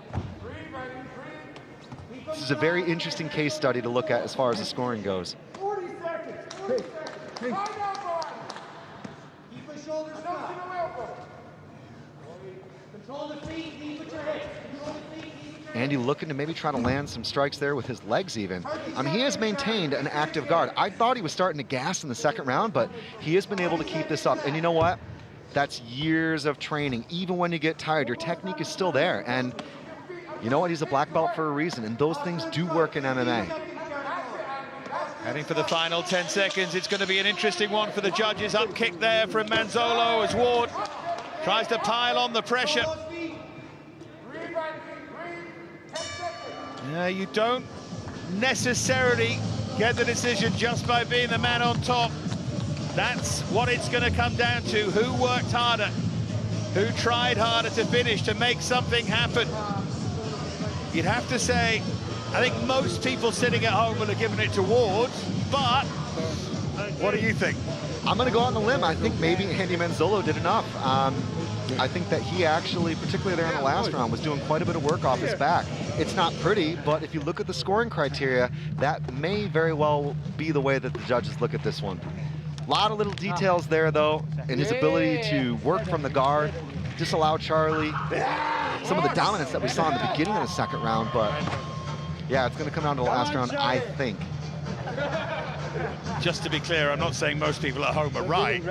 this is a very interesting case study to look at as far as the scoring goes. 40 seconds. Keep the shoulders flat. Control the feet, knee with your hips. Control the feet, knee with your hips. Andy looking to maybe try to land some strikes there with his legs even. I mean, he has maintained an active guard. I thought he was starting to gas in the second round, but he has been able to keep this up. And you know what? That's years of training. Even when you get tired, your technique is still there. And you know what? He's a black belt for a reason, and those things do work in MMA. Heading for the final 10 seconds. It's going to be an interesting one for the judges. Up kick there from Manzolo as Ward tries to pile on the pressure. Yeah, you don't necessarily get the decision just by being the man on top. That's what it's going to come down to. Who worked harder? who tried harder to finish, to make something happen. You'd have to say, I think most people sitting at home will have given it to Ward, but what do you think? I'm going to go on the limb. I think maybe Andy Manzolo did enough. I think that he actually, particularly there in the last round, was doing quite a bit of work off his back. It's not pretty, but if you look at the scoring criteria, that may very well be the way that the judges look at this one. A lot of little details there, though, in his ability to work from the guard, disallow Charlie, some of the dominance that we saw in the beginning of the second round, but yeah, it's going to come down to the last round, I think. Just to be clear, I'm not saying most people at home are right.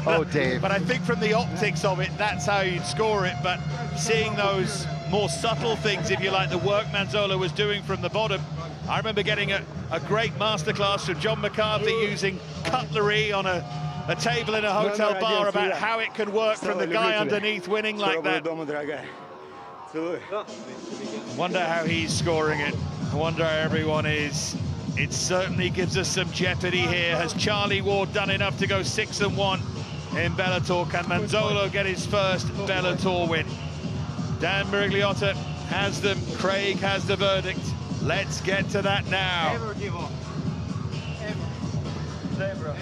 Oh, Dave. But I think from the optics of it, that's how you'd score it. But seeing those more subtle things, if you like, the work Manzolo was doing from the bottom. I remember getting a great masterclass from John McCarthy using cutlery on a table in a hotel bar about how it can work from the guy underneath winning like that. I wonder how he's scoring it. I wonder how everyone is. It certainly gives us some jeopardy here. Has Charlie Ward done enough to go 6-1 in Bellator? Can Manzolo get his first Bellator win? Dan Miragliotta has them. Craig has the verdict. Let's get to that now. Never give up. Never.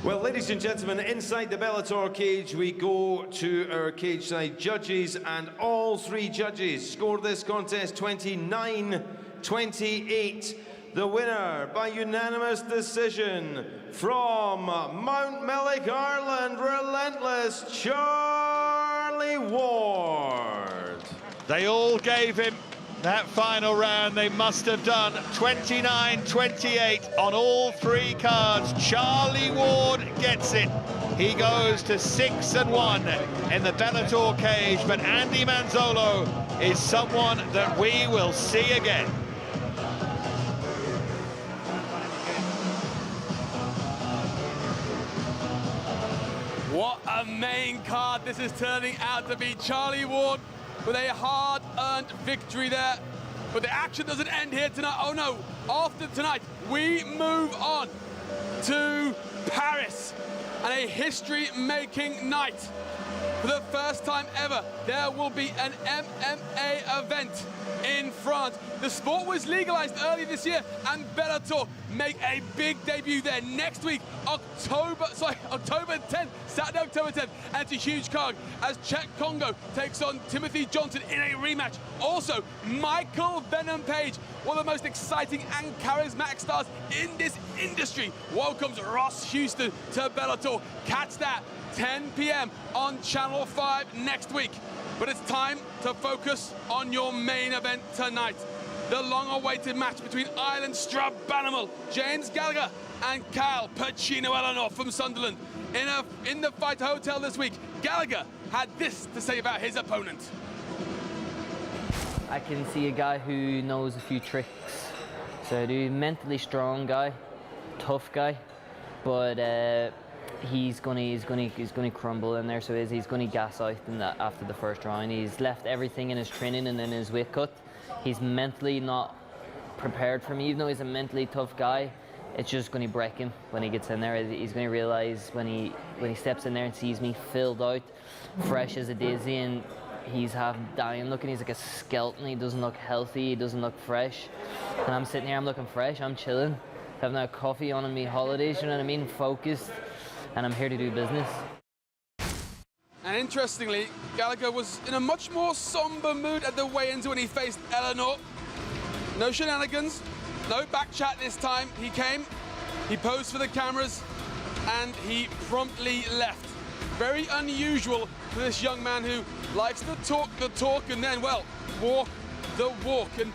Well, ladies and gentlemen, inside the Bellator cage, we go to our cage side judges, and all three judges scored this contest 29-28. The winner by unanimous decision from Mount Mellick, Ireland, relentless Charlie Ward. They all gave him that final round. They must have done 29-28 on all three cards. Charlie Ward gets it. He goes to 6-1 in the Bellator cage, but Andy Manzolo is someone that we will see again. What a main card this is turning out to be. Charlie Ward with a hard-earned victory there. But the action doesn't end here tonight. Oh no, after tonight, we move on to Paris and a history-making night. For the first time ever, there will be an MMA event in France. The sport was legalized earlier this year, and Bellator make a big debut there next week, October 10th, Saturday, October 10th. And it's a huge card as Czech Congo takes on Timothy Johnson in a rematch. Also, Michael Venom Page, one of the most exciting and charismatic stars in this industry, welcomes Ross Houston to Bellator. Catch that 10 p.m. on Channel 5 next week. But it's time to focus on your main event tonight. The long-awaited match between Ireland's Strabanimal, James Gallagher, and Kyle Pacino Ellenor from Sunderland. In the Fight Hotel this week, Gallagher had this to say about his opponent. I can see a guy who knows a few tricks. So a mentally strong guy, tough guy, but he's gonna crumble in there. So he's gonna gas out in that after the first round. He's left everything in his training and in his weight cut. He's mentally not prepared for me, even though he's a mentally tough guy. It's just going to break him when he gets in there. He's going to realize when he steps in there and sees me filled out, fresh as a daisy, and he's half dying looking. He's like a skeleton. He doesn't look healthy. He doesn't look fresh. And I'm sitting here, I'm looking fresh. I'm chilling, having a coffee on me holidays. You know what I mean? Focused, and I'm here to do business. And interestingly, Gallagher was in a much more somber mood at the weigh-ins when he faced Ellenor. No shenanigans, no back chat this time. He came, he posed for the cameras, and he promptly left. Very unusual for this young man who likes to talk the talk and then, well, walk the walk. And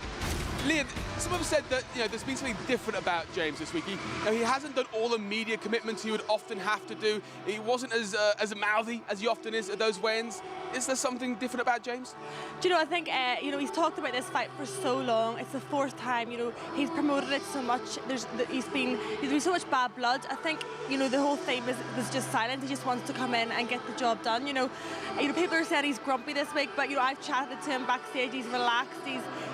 Leah, some have said that there's been something different about James this week. He hasn't done all the media commitments he would often have to do. He wasn't as mouthy as he often is at those weigh-ins. Is there something different about James? Do you know, I think, he's talked about this fight for so long. It's the fourth time, he's promoted it so much. There's been so much bad blood. I think, the whole thing was just silent. He just wants to come in and get the job done. People are saying he's grumpy this week, but, I've chatted to him backstage. He's relaxed.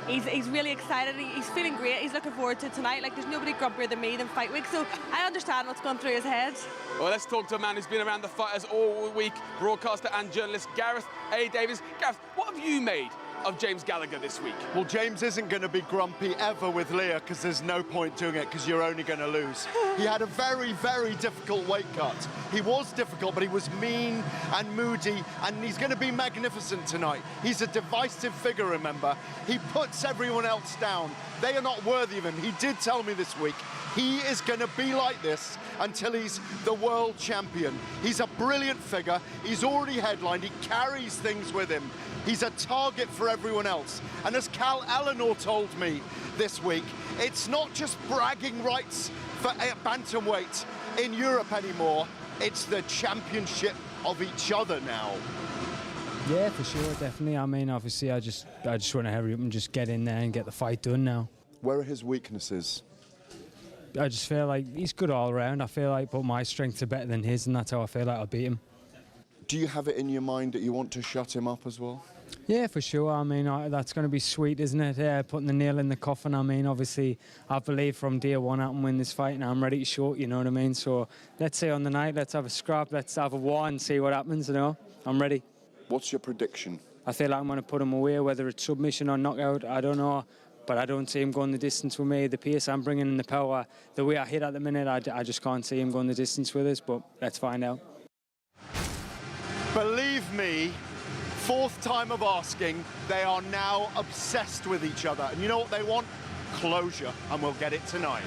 He's really excited. He's feeling great. He's looking forward to tonight. Like, there's nobody grumpier than me than fight week, so I understand what's going through his head. Well, let's talk to a man who's been around the fighters all week, broadcaster and journalist Gareth A. Davies. Gareth, what have you made of James Gallagher this week? Well, James isn't going to be grumpy ever with Leah because there's no point doing it because you're only going to lose. He had a very, very difficult weight cut. He was difficult, but he was mean and moody, and he's going to be magnificent tonight. He's a divisive figure, remember. He puts everyone else down. They are not worthy of him. He did tell me this week he is going to be like this until he's the world champion. He's a brilliant figure. He's already headlined. He carries things with him. He's a target for everyone else. And as Cal Ellenor told me this week, it's not just bragging rights for bantamweight in Europe anymore. It's the championship of each other now. Yeah, for sure, definitely. I mean, obviously, I just want to hurry up and just get in there and get the fight done now. Where are his weaknesses? I just feel like he's good all around. I feel like, but my strengths are better than his, and that's how I feel like I'll beat him. Do you have it in your mind that you want to shut him up as well? Yeah, for sure. I mean, that's going to be sweet, isn't it? Putting the nail in the coffin. I mean, obviously, I believe from day one I can win this fight, and I'm ready to show it, you know what I mean? So let's say on the night, let's have a scrap, let's have a war and see what happens, you know? I'm ready. What's your prediction? I feel like I'm going to put him away, whether it's submission or knockout, I don't know. But I don't see him going the distance with me. The pace I'm bringing in, the power, the way I hit at the minute, I just can't see him going the distance with us, but let's find out. Believe me, fourth time of asking, they are now obsessed with each other. And you know what they want? Closure, and we'll get it tonight.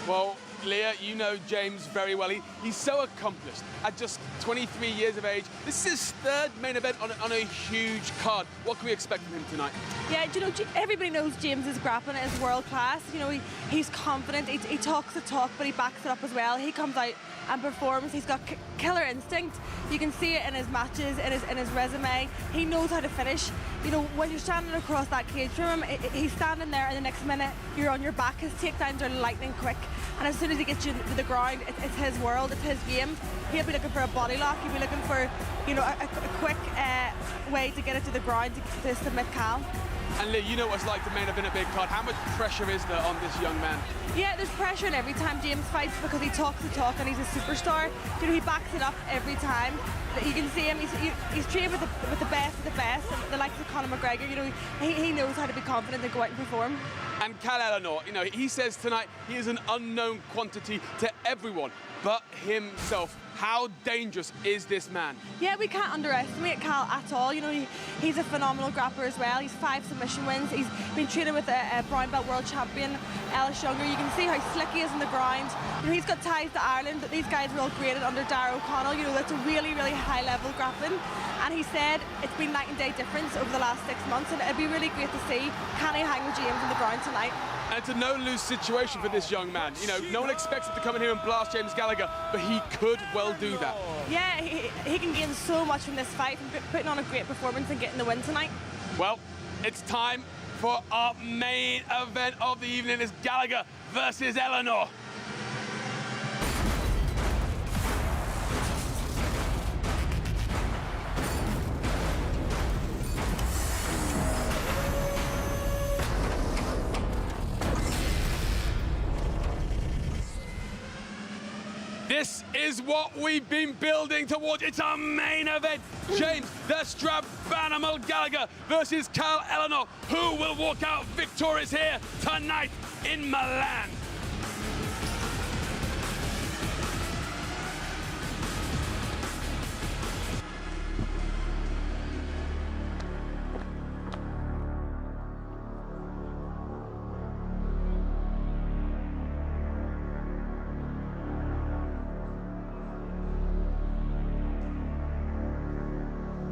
Well, Leah, you know James very well. He's so accomplished. At just 23 years of age, this is his third main event on a huge card. What can we expect from him tonight? Yeah, you know, everybody knows James's grappling is world class. You know, he's confident. He talks the talk, but he backs it up as well. He comes out and performs. He's got killer instinct. You can see it in his matches, in his resume. He knows how to finish. You know, when you're standing across that cage from him, he's standing there, and the next minute you're on your back. His takedowns are lightning quick, and as soon as he gets you to the ground, it's his world, it's his game. He'll be looking for a body lock. He'll be looking for, you know, a quick way to get it to the ground to submit Cal. And Lee, you know what it's like to main event a big card. How much pressure is there on this young man? Yeah, there's pressure in every time James fights because he talks the talk and he's a superstar. You know, he backs it up every time. You can see him. He's trained with the best of the best, and the likes of Conor McGregor. You know, he knows how to be confident and go out and perform. And Cal Ellenor, you know, he says tonight he is an unknown quantity to everyone but himself. How dangerous is this man? Yeah, we can't underestimate Cal at all. You know, he's a phenomenal grappler as well. He's 5 submission wins. He's been training with a brown belt world champion, Ellis Younger. You can see how slick he is on the ground. You know, he's got ties to Ireland. These guys were all graded under Darragh O'Connell. You know, that's a really, really high level grappling. And he said it's been night and day difference over the last 6 months, and it'd be really great to see, can he hang with James on the ground tonight? And it's a no-lose situation for this young man. You know, no one expects him to come in here and blast James Gallagher, but he could well do that. Yeah, he can gain so much from this fight, from putting on a great performance and getting the win tonight. Well, it's time for our main event of the evening. It's Gallagher versus Ellenor. This is what we've been building towards. It's our main event. James, the Strap Animal Gallagher versus Cal Ellenor. Who will walk out victorious here tonight in Milan?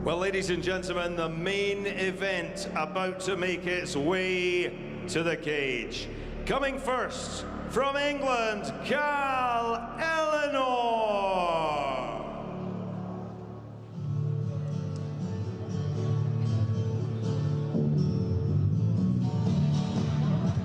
Well, ladies and gentlemen, the main event about to make its way to the cage. Coming first, from England, Cal Ellenor.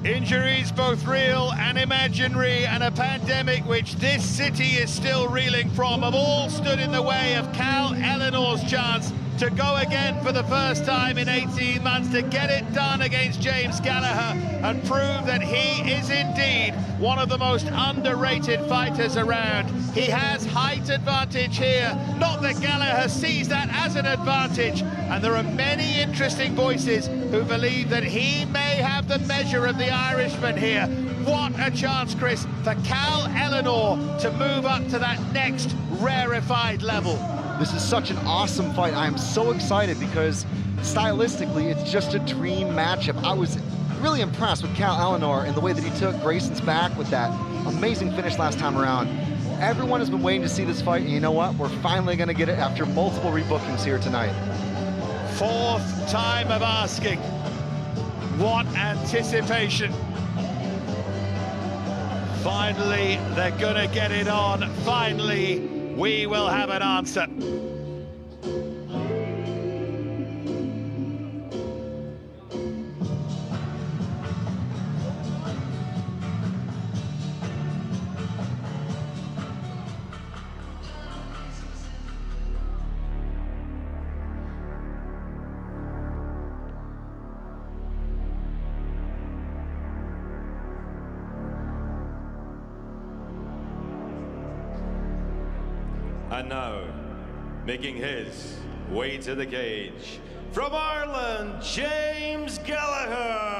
Injuries both real and imaginary, and a pandemic which this city is still reeling from, have all stood in the way of Cal Ellenor's chance to go again for the first time in 18 months, to get it done against James Gallagher and prove that he is indeed one of the most underrated fighters around. He has height advantage here, not that Gallagher sees that as an advantage, and there are many interesting voices who believe that he may have the measure of the Irishman here. What a chance, Chris, for Cal Ellenor to move up to that next rarefied level. This is such an awesome fight. I am so excited because stylistically, it's just a dream matchup. I was really impressed with Cal Ellenor and the way that he took Grayson's back with that amazing finish last time around. Everyone has been waiting to see this fight, and you know what? We're finally going to get it after multiple rebookings here tonight. Fourth time of asking. What anticipation. Finally, they're gonna get it on. Finally, we will have an answer. And now, making his way to the cage, from Ireland, James Gallagher.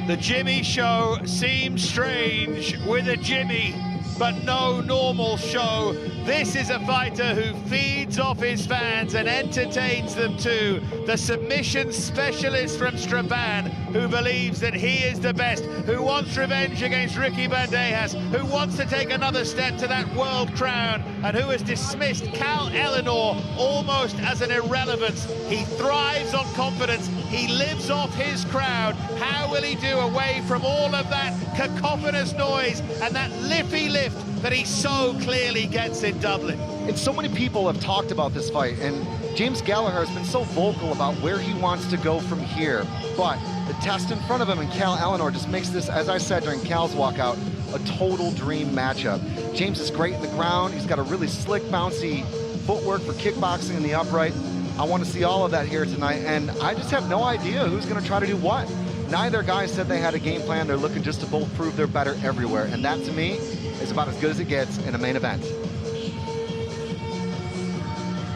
The Jimmy show seems strange with a Jimmy, but no normal show. This is a fighter who feeds off his fans and entertains them too. The submission specialist from Strabane, who believes that he is the best, who wants revenge against Ricky Bandejas, who wants to take another step to that world crown, and who has dismissed Cal Ellenor almost as an irrelevance. He thrives on confidence. He lives off his crowd. How will he do away from all of that cacophonous noise and that lippy lift that he so clearly gets in Dublin? And so many people have talked about this fight, and James Gallagher has been so vocal about where he wants to go from here. But the test in front of him and Cal Ellenor just makes this, as I said during Cal's walkout, a total dream matchup. James is great in the ground. He's got a really slick, bouncy footwork for kickboxing in the upright. I want to see all of that here tonight, and I just have no idea who's going to try to do what. Neither guy said they had a game plan. They're looking just to both prove they're better everywhere, and that, to me, is about as good as it gets in a main event.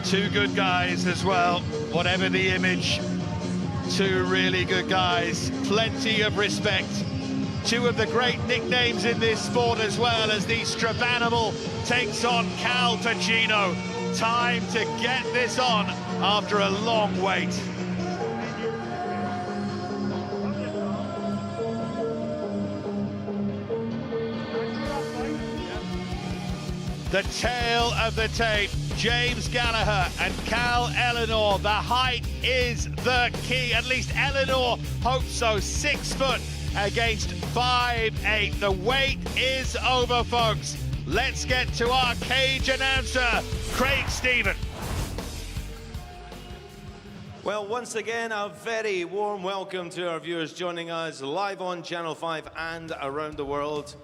Two good guys as well, whatever the image. Two really good guys, plenty of respect. Two of the great nicknames in this sport as well, as the Strabanimal takes on Cal Pacino. Time to get this on after a long wait. The tale of the tape, James Gallagher and Cal Ellenor. The height is the key, at least Ellenor hopes so. 6 foot against 5'8". The wait is over, folks. Let's get to our cage announcer, Craig Stephen. Well, once again, a very warm welcome to our viewers joining us live on Channel 5 and around the world.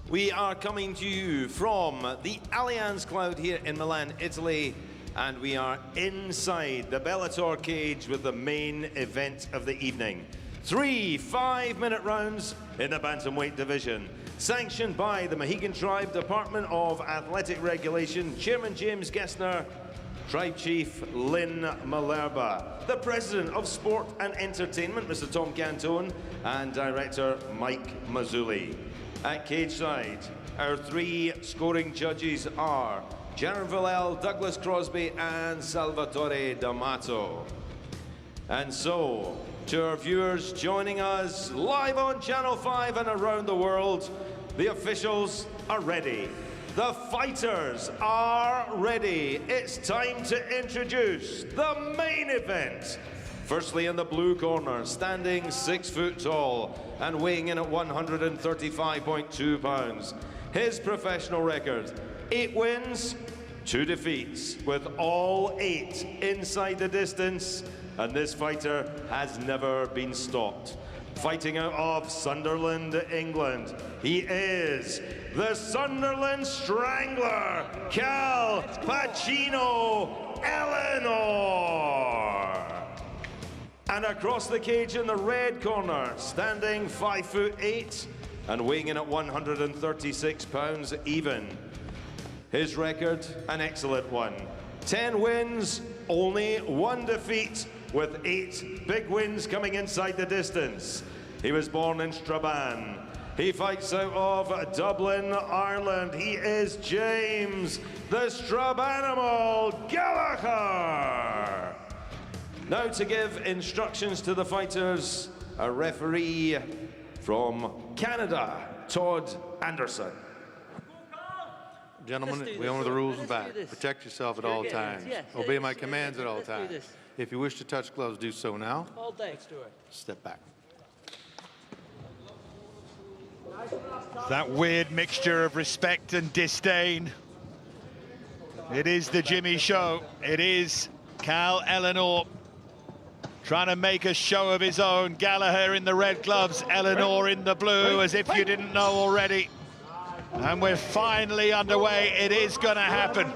We are coming to you from the Allianz Cloud here in Milan, Italy, and we are inside the Bellator cage with the main event of the evening. 3 5-minute rounds in the bantamweight division. Sanctioned by the Mohegan Tribe Department of Athletic Regulation, Chairman James Gessner, Tribe Chief Lynn Malerba, the President of Sport and Entertainment, Mr. Tom Cantone, and Director Mike Mazzulli. At cage side, our 3 scoring judges are Jaron Villel, Douglas Crosbie, and Salvatore D'Amato. And so, to our viewers joining us live on Channel 5 and around the world, the officials are ready. The fighters are ready. It's time to introduce the main event. Firstly, in the blue corner, standing 6 foot tall and weighing in at 135.2 pounds. His professional record, 8 wins, 2 defeats, with all 8 inside the distance, and this fighter has never been stopped. Fighting out of Sunderland, England, he is the Sunderland Strangler, Cal Pacino Ellenor. And across the cage in the red corner, standing 5'8" and weighing in at 136 pounds even. His record, an excellent one. 10 wins, only 1 defeat, with 8 big wins coming inside the distance. He was born in Strabane. He fights out of Dublin, Ireland. He is James, the Strabanimal Gallagher. Now to give instructions to the fighters, a referee from Canada, Todd Anderson. Gentlemen, we honor the rules and back. Protect yourself at all times. Obey my commands at all times. If you wish to touch gloves, do so now. All day. Let's do it. Step back. That weird mixture of respect and disdain. It is the Jimmy Show. It is Cal Ellenor trying to make a show of his own. Gallagher in the red gloves, Ellenor in the blue, as if you didn't know already. And we're finally underway. It is going to happen.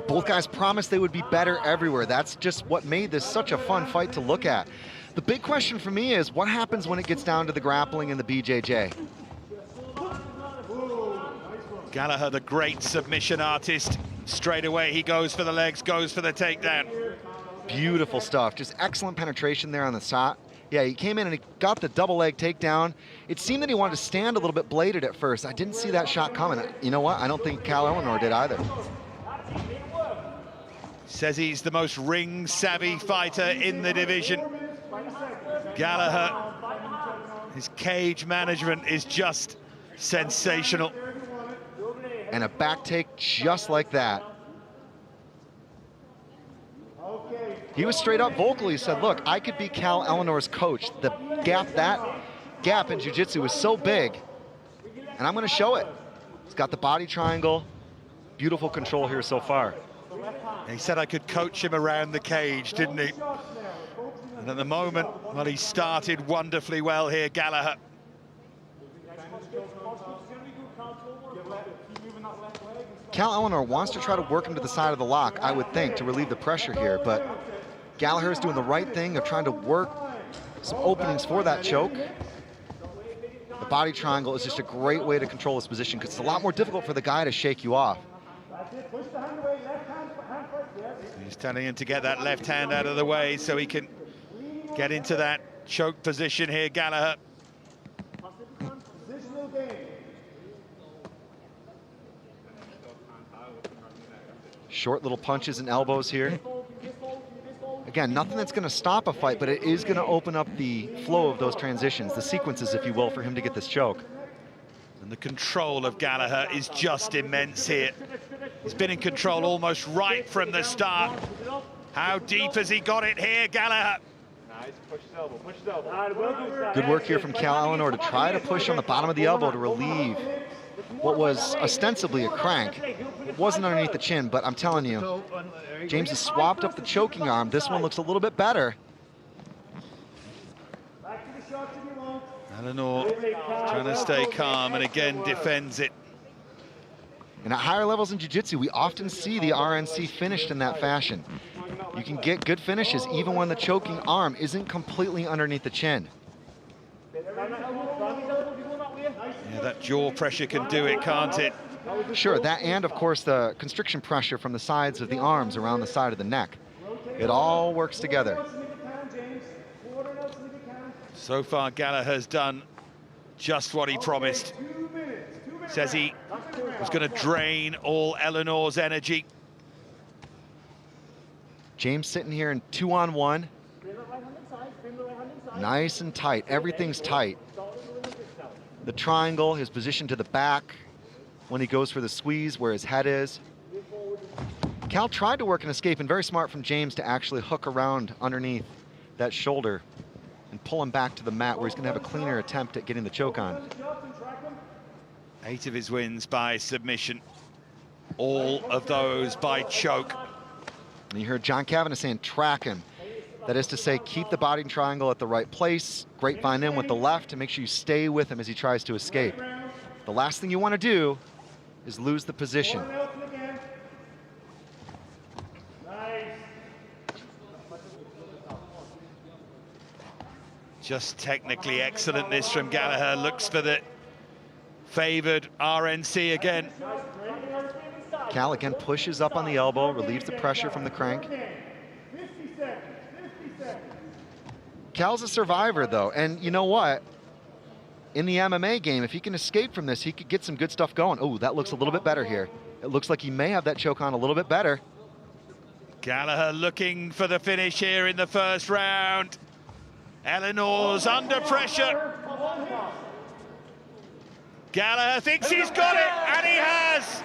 Both guys promised they would be better everywhere. That's just what made this such a fun fight to look at. The big question for me is, what happens when it gets down to the grappling and the BJJ? Gallagher, the great submission artist. Straight away, he goes for the legs, goes for the takedown. Beautiful stuff. Just excellent penetration there on the shot. Yeah, he came in and he got the double leg takedown. It seemed that he wanted to stand a little bit bladed at first. I didn't see that shot coming. You know what? I don't think Cal Ellenor did either. Says he's the most ring-savvy fighter in the division. Gallagher, his cage management is just sensational. And a back take just like that. He was straight up vocal. He said, look, I could be Cal Ellenor's coach. That gap in jiu-jitsu is so big, and I'm going to show it. He's got the body triangle. Beautiful control here so far. He said I could coach him around the cage, didn't he? And at the moment, well, he started wonderfully well here, Gallagher. Cal Ellenor wants to try to work him to the side of the lock, I would think, to relieve the pressure here, but Gallagher is doing the right thing of trying to work some openings for that choke. The body triangle is just a great way to control his position, because it's a lot more difficult for the guy to shake you off. He's turning in to get that left hand out of the way so he can get into that choke position here, Gallagher. Short little punches and elbows here. Again, nothing that's going to stop a fight, but it is going to open up the flow of those transitions, the sequences, if you will, for him to get this choke. And the control of Gallagher is just immense here. He's been in control almost right from the start. How deep has he got it here, Gallagher? Good work here from Cal Ellenor to try to push on the bottom of the elbow to relieve what was ostensibly a crank. It wasn't underneath the chin, but I'm telling you, James has swapped up the choking arm. This one looks a little bit better. Ellenor trying to stay calm and again defends it. And at higher levels in jiu-jitsu, we often see the RNC finished in that fashion. You can get good finishes even when the choking arm isn't completely underneath the chin. Yeah, that jaw pressure can do it, can't it? Sure, that and, of course, the constriction pressure from the sides of the arms around the side of the neck. It all works together. So far, Gallagher's done just what he promised. Says he was going to drain all Ellenor's energy. James sitting here in 2-on-1. Nice and tight. Everything's tight. The triangle, his position to the back when he goes for the squeeze where his head is. Cal tried to work an escape, and very smart from James to actually hook around underneath that shoulder and pull him back to the mat where he's going to have a cleaner attempt at getting the choke on. 8 of his wins by submission, all of those by choke. And you heard John Kavanagh saying track him. That is to say, keep the body triangle at the right place, grapevine in with the left, and make sure you stay with him as he tries to escape. The last thing you want to do is lose the position. Just technically excellent, this from Gallagher. Looks for the favored RNC again. Cal again pushes up on the elbow, relieves the pressure from the crank. Cal's a survivor, though, and you know what? In the MMA game, if he can escape from this, he could get some good stuff going. Oh, that looks a little bit better here. It looks like he may have that choke on a little bit better. Gallagher looking for the finish here in the first round. Ellenor's under pressure. Gallagher thinks he's got it, and he has.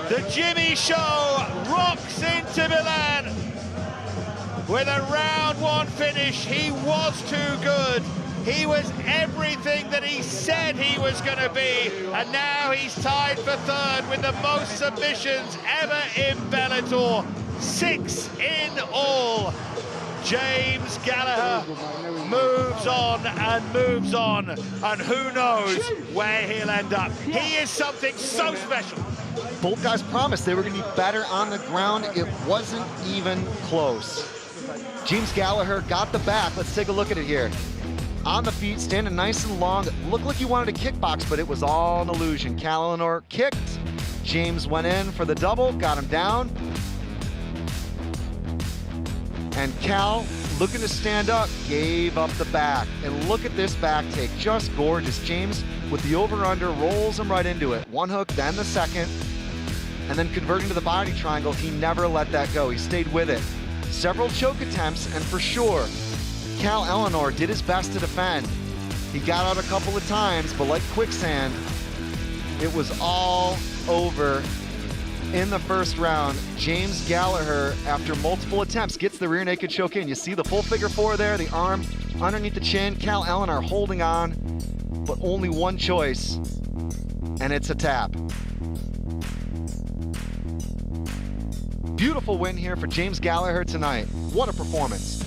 The Jimmy Show rocks into Milan with a round 1 finish. He was too good. He was everything that he said he was going to be, and now he's tied for 3rd with the most submissions ever in Bellator. 6 in all. James Gallagher moves on and moves on, and who knows where he'll end up. He is something so special. Both guys promised they were going to be better on the ground. It wasn't even close. James Gallagher got the back. Let's take a look at it here. On the feet, standing nice and long. Looked like he wanted to kickbox, but it was all an illusion. Cal Ellenor kicked. James went in for the double, got him down. And Cal, looking to stand up, gave up the back. And look at this back take, just gorgeous. James, with the over-under, rolls him right into it. 1 hook, then the second. And then converting to the body triangle, he never let that go. He stayed with it. Several choke attempts, and for sure, Cal Ellenor did his best to defend. He got out a couple of times, but like quicksand, it was all over in the first round. James Gallagher, after multiple attempts, gets the rear naked choke in. You see the full figure 4 there, the arm underneath the chin. Cal Ellenor holding on, but only one choice, and it's a tap. Beautiful win here for James Gallagher tonight. What a performance.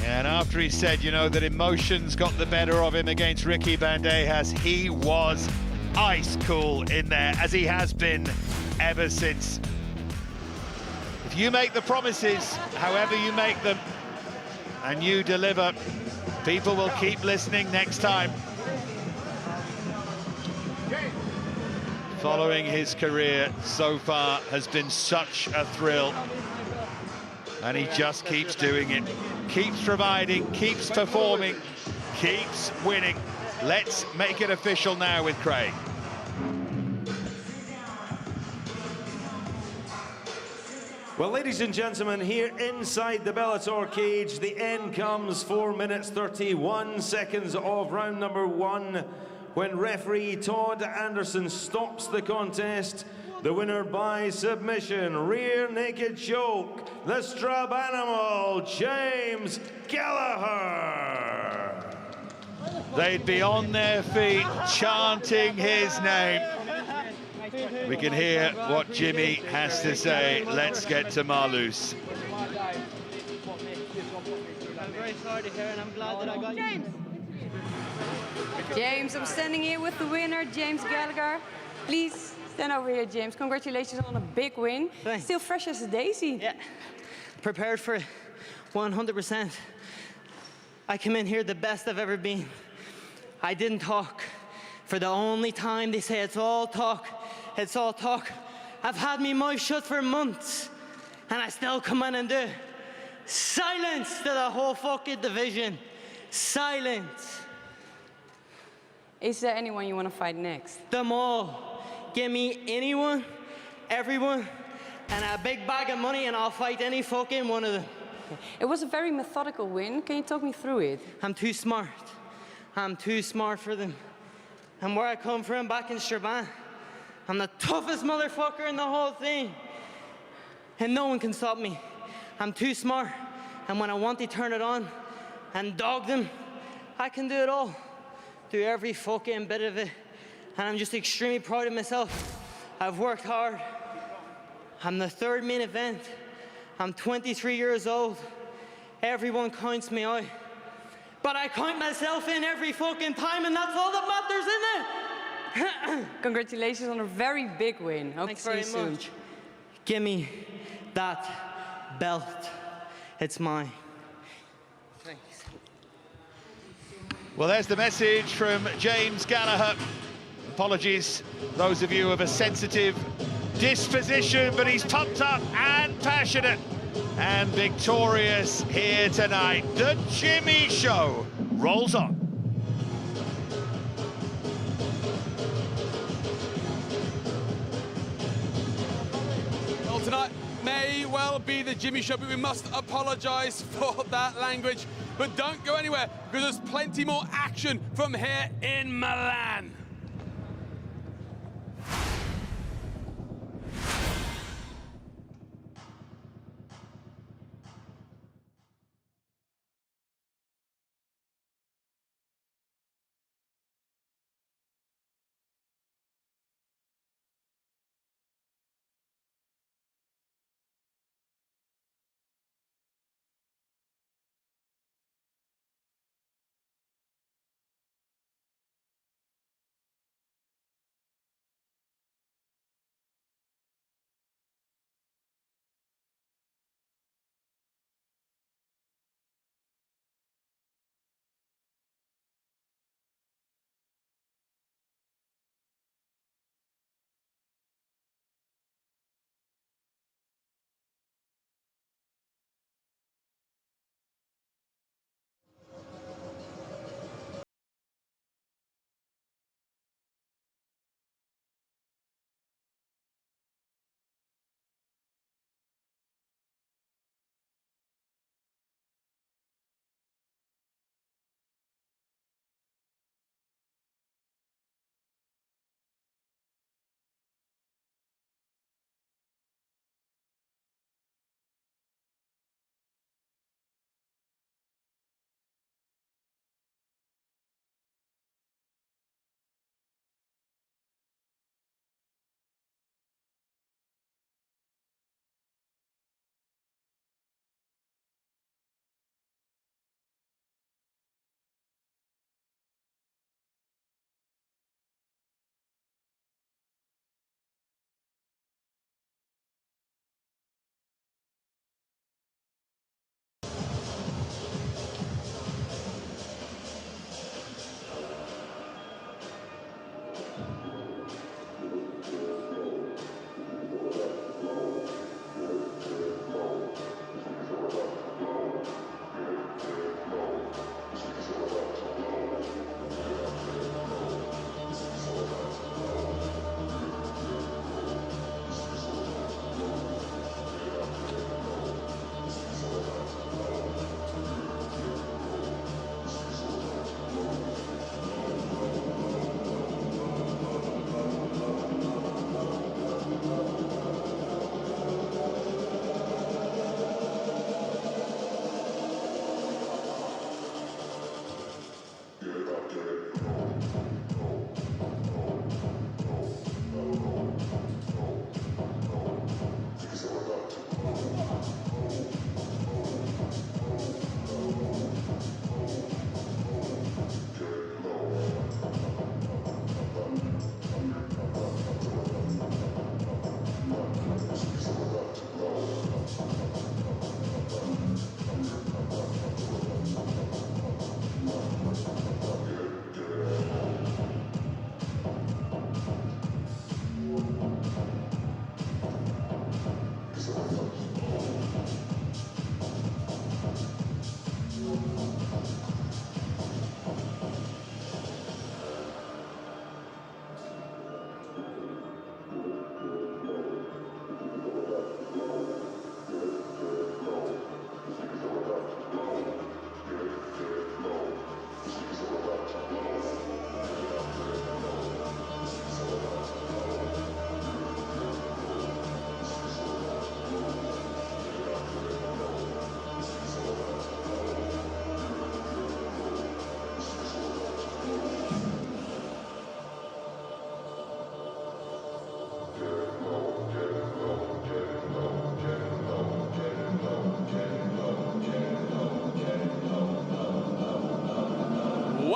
And after he said, you know, that emotions got the better of him against Ricky Bandejas, he was ice cool in there, as he has been ever since. If you make the promises, however you make them, and you deliver, people will keep listening next time. Following his career so far has been such a thrill, and he just keeps doing it, keeps providing, keeps performing, keeps winning. Let's make it official now with Craig. Well, ladies and gentlemen, here inside the Bellator cage, the end comes. 4 minutes 31 seconds of round number 1. When referee Todd Anderson stops the contest, the winner by submission, rear naked choke, the strap animal, James Gallagher. They'd be on their feet chanting his name. We can hear what Jimmy has to say. Let's get to Marloes. I'm very sorry to hear, and I'm glad that I got James. James, I'm standing here with the winner, James Gallagher. Please stand over here, James. Congratulations on a big win. Thanks. Still fresh as a daisy. Yeah, prepared for it 100%. I come in here the best I've ever been. I didn't talk. For the only time they say it's all talk, it's all talk. I've had me mouth shut for months, and I still come in and do silence to the whole fucking division. Silence. Is there anyone you want to fight next? Them all. Give me anyone, everyone, and a big bag of money, and I'll fight any fucking one of them. It was a very methodical win. Can you talk me through it? I'm too smart. I'm too smart for them. And where I come from, back in Strabane, I'm the toughest motherfucker in the whole thing. And no one can stop me. I'm too smart. And when I want to turn it on and dog them, I can do it all. Do every fucking bit of it. And I'm just extremely proud of myself. I've worked hard. I'm the third main event. I'm 23 years old. Everyone counts me out. But I count myself in every fucking time, and that's all that matters, isn't it? Congratulations on a very big win. Hope Thanks to see you very soon. much. Give me that belt. It's mine. Thanks. Well, there's the message from James Gallagher. Apologies, those of you of a sensitive disposition, but he's pumped up and passionate and victorious here tonight. The Jimmy Show rolls on. Well, tonight may well be the Jimmy Show, but we must apologise for that language. But don't go anywhere, because there's plenty more action from here in Milan.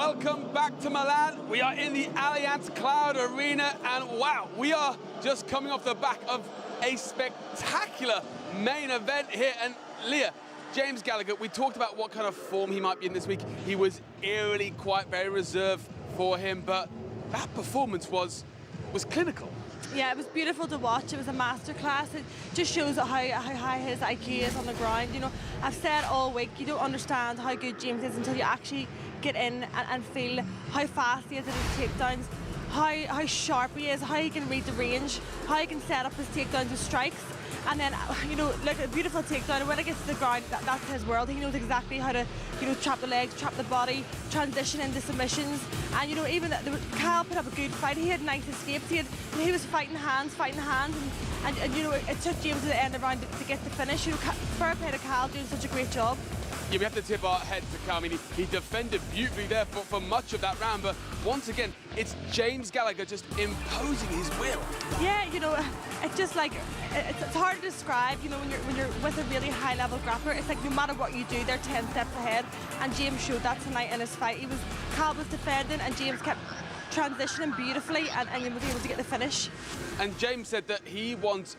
Welcome back to Milan. We are in the Allianz Cloud Arena, and wow, we are just coming off the back of a spectacular main event here. And Leah, James Gallagher, we talked about what kind of form he might be in this week. He was eerily quite very reserved for him, but that performance was clinical. Yeah, it was beautiful to watch. It was a masterclass. It just shows how high his IQ is on the ground. You know, I've said all week, you don't understand how good James is until you actually get in and feel how fast he is at his takedowns, how sharp he is, how he can read the range, how he can set up his takedowns with strikes. And then, you know, like a beautiful takedown, and when it gets to the ground, that's his world. He knows exactly how to, you know, trap the legs, trap the body, transition into submissions. And, you know, even Kyle put up a good fight. He had nice escapes. He was fighting hands, and you know, it took James to the end of the round to get the finish. You know, fair play to Kyle doing such a great job. Yeah, we have to tip our head to Kyle. I mean, he defended beautifully there for much of that round, but once again, it's James Gallagher just imposing his will. Yeah, you know, it's just like, it's hard to describe, you know, when you're with a really high-level grappler. It's like no matter what you do, they're 10 steps ahead, and James showed that tonight in his fight. Kyle was defending, and James kept transitioning beautifully, and he was able to get the finish. And James said that he wants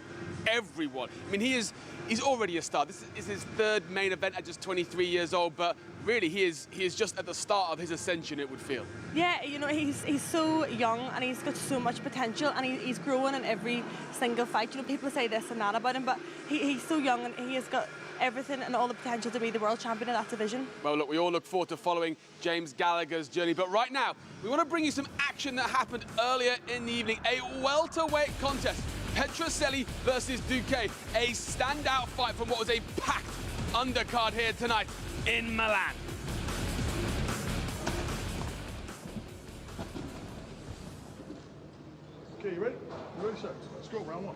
everyone. I mean, he's already a star. This is his third main event at just 23 years old, but really he is just at the start of his ascension, it would feel. Yeah, you know, he's so young and he's got so much potential, and he's growing in every single fight. You know, people say this and that about him, but he's so young and he has got everything and all the potential to be the world champion in that division. Well, look, we all look forward to following James Gallagher's journey, but right now, we want to bring you some action that happened earlier in the evening. A welterweight contest. Petrocelli versus Duque, a standout fight from what was a packed undercard here tonight in Milan. Okay, you ready? You ready, sir? Let's go, round one.